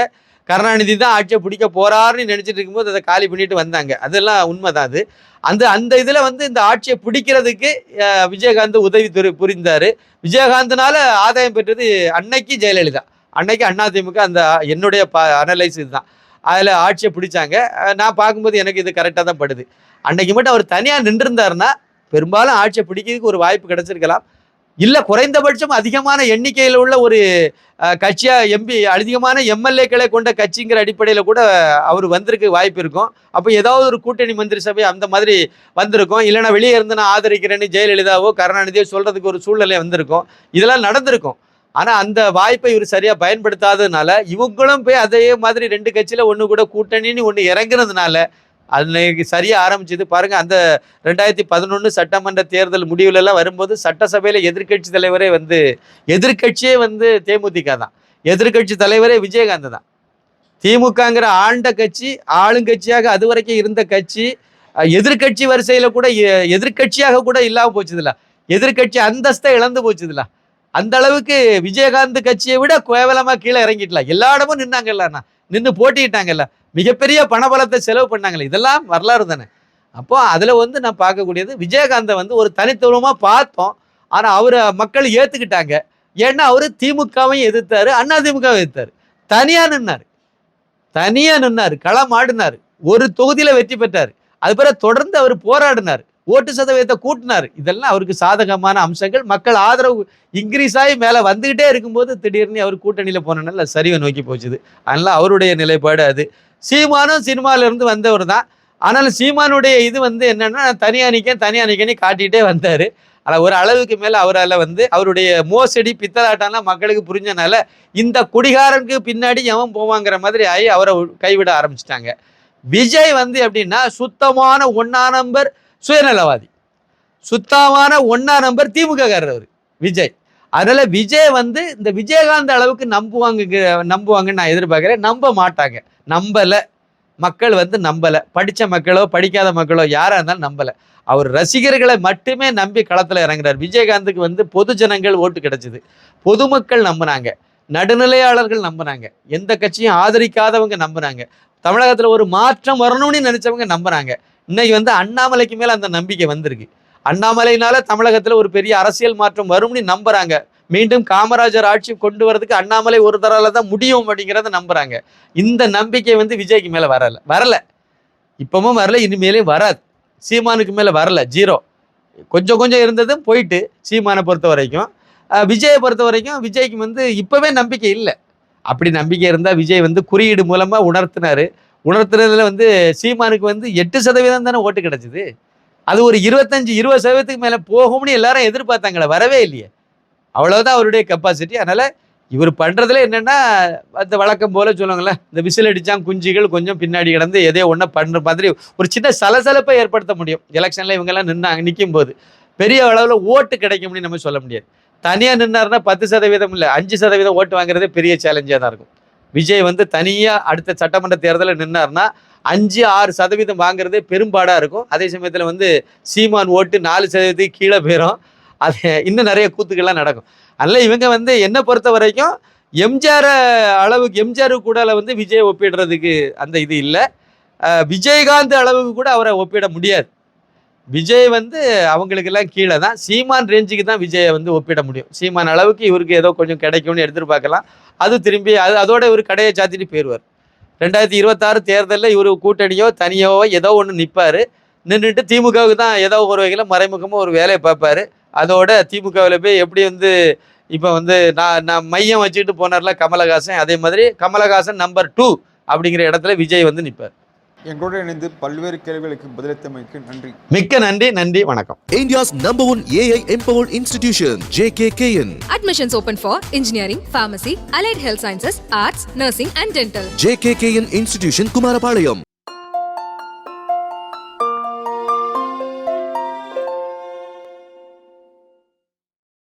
கருணாநிதி தான் ஆட்சியை பிடிக்க போறாருன்னு நினைச்சிட்டு இருக்கும்போது அதை காலி பண்ணிட்டு வந்தாங்க. அதெல்லாம் உண்மைதான். அது அந்த இதில் வந்து இந்த ஆட்சியை பிடிக்கிறதுக்கு விஜயகாந்த் உதவி புரிந்தார். விஜயகாந்தனால ஆதாயம் பெற்றது அன்னைக்கு ஜெயலலிதா, அன்னைக்கு அதிமுக. அந்த என்னுடைய அனலைஸ் இதுதான். அதில் ஆட்சியை பிடிச்சாங்க. நான் பார்க்கும்போது எனக்கு இது கரெக்டாக தான் படுது. அன்னைக்கு மட்டும் அவர் தனியாக நின்றுருந்தாருன்னா பெரும்பாலும் ஆட்சியை பிடிக்கிறதுக்கு ஒரு வாய்ப்பு கிடைச்சிருக்கலாம். இல்லை குறைந்தபட்சம் அதிகமான எண்ணிக்கையில் உள்ள ஒரு கட்சியாக அதிகமான எம்எல்ஏக்களை கொண்ட கட்சிங்கிற அடிப்படையில் கூட அவர் வந்திருக்க வாய்ப்பு இருக்கும். அப்போ ஏதாவது ஒரு கூட்டணி மந்திரி சபை அந்த மாதிரி வந்திருக்கும். இல்லைன்னா வெளியே இருந்து நான் ஆதரிக்கிறேன்னு ஜெயலலிதாவோ கருணாநிதியோ சொல்கிறதுக்கு ஒரு சூழ்நிலை வந்திருக்கும். இதெல்லாம் நடந்திருக்கும். ஆனால் அந்த வாய்ப்பை இவர் சரியாக பயன்படுத்தாததுனால இவங்களும் போய் அதே மாதிரி 2 கட்சியில் ஒன்று கூட கூட்டணின்னு ஒன்று இறங்குனதுனால அன்னைக்கு சரியாக ஆரம்பிச்சது பாருங்கள். அந்த 2011 சட்டமன்ற தேர்தல் முடிவுலெல்லாம் வரும்போது சட்டசபையில் எதிர்கட்சி தலைவரே வந்து எதிர்கட்சியே வந்து தேமுதிக தான், எதிர்கட்சி தலைவரே விஜயகாந்த் தான். திமுகங்கிற ஆண்ட கட்சி, ஆளுங்கட்சியாக அது வரைக்கும் இருந்த கட்சி எதிர்கட்சி வரிசையில் கூட எதிர்கட்சியாக கூட இல்லாமல் போச்சுதில்ல, எதிர்கட்சி அந்தஸ்தை இழந்து போச்சுதில்ல. அந்த அளவுக்கு விஜயகாந்த் கட்சியை விட கேவலமாக கீழே இறங்கிட்டலாம். எல்லா இடமும் நின்னாங்கல்லண்ணா, நின்று போட்டிக்கிட்டாங்கல்ல, மிகப்பெரிய பணபலத்தை செலவு பண்ணாங்களே, இதெல்லாம் வரலாறு தானே. அப்போ அதில் வந்து நான் பார்க்கக்கூடியது விஜயகாந்தை வந்து ஒரு தனித்துவமாக பார்த்தோம். ஆனால் அவரை மக்கள் ஏற்றுக்கிட்டாங்க. ஏன்னா அவர் திமுகவையும் எதிர்த்தாரு, அதிமுகவும் எதிர்த்தாரு. தனியாக நின்னார், களம் ஆடினார், ஒரு தொகுதியில் வெற்றி பெற்றார். அது பிறகு தொடர்ந்து அவர் போராடினார், ஓட்டு சதவீதத்தை கூட்டினார். இதெல்லாம் அவருக்கு சாதகமான அம்சங்கள். மக்கள் ஆதரவு இன்க்ரீஸ் ஆகி மேலே வந்துக்கிட்டே இருக்கும்போது திடீர்னு அவர் கூட்டணியில் போனனால சரிவை நோக்கி போச்சுது. அதனால் அவருடைய நிலைப்பாடு அது. சீமானும் சினிமாவிலேருந்து வந்தவர் தான். ஆனாலும் சீமானுடைய இது வந்து என்னென்னா தனியாக நிற்கன்னு காட்டிகிட்டே வந்தார். ஆனால் ஒரு அளவுக்கு மேலே அவரால் வந்து அவருடைய மோசடி பித்தலாட்டம்லாம் மக்களுக்கு புரிஞ்சனால இந்த குடிகாரனுக்கு பின்னாடி எவன் போவாங்கிற மாதிரி ஆகி அவரை கைவிட ஆரம்பிச்சிட்டாங்க. விஜய் வந்து எப்படின்னா சுத்தமான 1ஆ நம்பர் சுயநலவாதி, சுத்தமான 1ஆ நம்பர் திமுககாரர் அவர் விஜய். அதனால விஜய் வந்து இந்த விஜயகாந்த் அளவுக்கு நம்புவாங்கன்னு நான் எதிர்பார்க்குறேன். நம்ப மாட்டாங்க, நம்பலை. மக்கள் வந்து நம்பலை. படித்த மக்களோ படிக்காத மக்களோ யாராக இருந்தாலும் நம்பலை. அவர் ரசிகர்களை மட்டுமே நம்பி களத்தில் இறங்குறார். விஜயகாந்துக்கு வந்து பொது ஜனங்கள் ஓட்டு கிடைச்சிது, பொதுமக்கள் நம்பினாங்க, நடுநிலையாளர்கள் நம்பினாங்க, எந்த கட்சியும் ஆதரிக்காதவங்க நம்பினாங்க, தமிழகத்தில் ஒரு மாற்றம் வரணும்னு நினைச்சவங்க நம்பினாங்க. இன்னைக்கு வந்து அண்ணாமலைக்கு மேலே அந்த நம்பிக்கை வந்திருக்கு. அண்ணாமலையினால தமிழகத்தில் ஒரு பெரிய அரசியல் மாற்றம் வரும்னு நம்புறாங்க. மீண்டும் காமராஜர் ஆட்சி கொண்டு வரதுக்கு அண்ணாமலை ஒரு தரால தான் முடியும் அப்படிங்கிறத நம்புறாங்க. இந்த நம்பிக்கை வந்து விஜய்க்கு மேல வரல இப்பவும் வரல, இனிமேலையும் வராது. சீமானுக்கு மேல வரல, 0. கொஞ்சம் இருந்ததும் போயிட்டு சீமானை பொறுத்த வரைக்கும். விஜயை பொறுத்த வரைக்கும் விஜய்க்கு வந்து இப்பவே நம்பிக்கை இல்லை. அப்படி நம்பிக்கை இருந்தா விஜய் வந்து குறியீடு மூலமா உணர்த்துனதுல வந்து சீமானுக்கு வந்து 8% தானே ஓட்டு கிடைச்சது. அது ஒரு 25-20% மேல போகும்னு எல்லாரும் எதிர்பார்த்தாங்களே, வரவே இல்லையே. அவ்வளவுதான் அவருடைய கெப்பாசிட்டி. அதனால இவர் பண்றதுல என்னன்னா, அந்த வழக்கம் போல சொல்லுவாங்கல்ல, இந்த விசில் அடிச்சான் குஞ்சுகள் கொஞ்சம் பின்னாடி கிடந்து எதையோ ஒண்ணு பண்ற மாதிரி ஒரு சின்ன சலசலப்பை ஏற்படுத்த முடியும். எலெக்ஷன்ல இவங்க எல்லாம் நிற்கும் போது பெரிய அளவுல ஓட்டு கிடைக்கும்னு நம்ம சொல்ல முடியாது. தனியா நின்னாருன்னா 10% இல்லை 5% ஓட்டு வாங்குறதே பெரிய சேலஞ்சா தான் இருக்கும். விஜய் வந்து தனியா அடுத்த சட்டமன்ற தேர்தலில் நின்னாருன்னா 5-6% வாங்குறதே பெரும்பாடா இருக்கும். அதே சமயத்துல வந்து சீமான் ஓட்டு 4% கீழே போயிடும். அது இன்னும் நிறைய கூத்துக்கள்லாம் நடக்கும். அதனால இவங்க வந்து என்ன பொறுத்த வரைக்கும் எம்ஜிஆர் கூட வந்து விஜய் ஒப்பிடுறதுக்கு அந்த இது இல்லை. விஜயகாந்த் அளவுக்கு கூட அவரை ஒப்பிட முடியாது. விஜய் வந்து அவங்களுக்கெல்லாம் கீழே தான். சீமான் ரேஞ்சுக்கு தான் விஜயை வந்து ஒப்பிட முடியும். சீமான் அளவுக்கு இவருக்கு ஏதோ கொஞ்சம் கிடைக்கும்னு எடுத்துட்டு பார்க்கலாம். அது திரும்பி அதோட இவர் கடையை சாத்திட்டு போயிடுவார். 2026 தேர்தலில் இவர் கூட்டணியோ தனியாவோ ஏதோ ஒன்று நிற்பார். நின்றுட்டு திமுகவுக்கு தான் ஏதோ ஒரு வகையில் மறைமுகமாக ஒரு வேலையை பார்ப்பார். அதோட திமுகவில் போய் எப்படி வந்து இப்போ வந்து நான் மையம் வச்சுக்கிட்டு போனார்ல கமலஹாசன், அதே மாதிரி கமலஹாசன் நம்பர் 2 அப்படிங்கிற இடத்துல விஜய் வந்து நிற்பார். எங்களோட இணைந்து பல்வேறு கேள்விகளுக்கு பதிலளித்தமைக்கு நன்றி. மிக்க நன்றி, வணக்கம். India's #1 AI empowered institution, JKKN. Admissions open for engineering, pharmacy, allied health sciences, arts, nursing and dental. JKKN Institution, Kumarapalayam.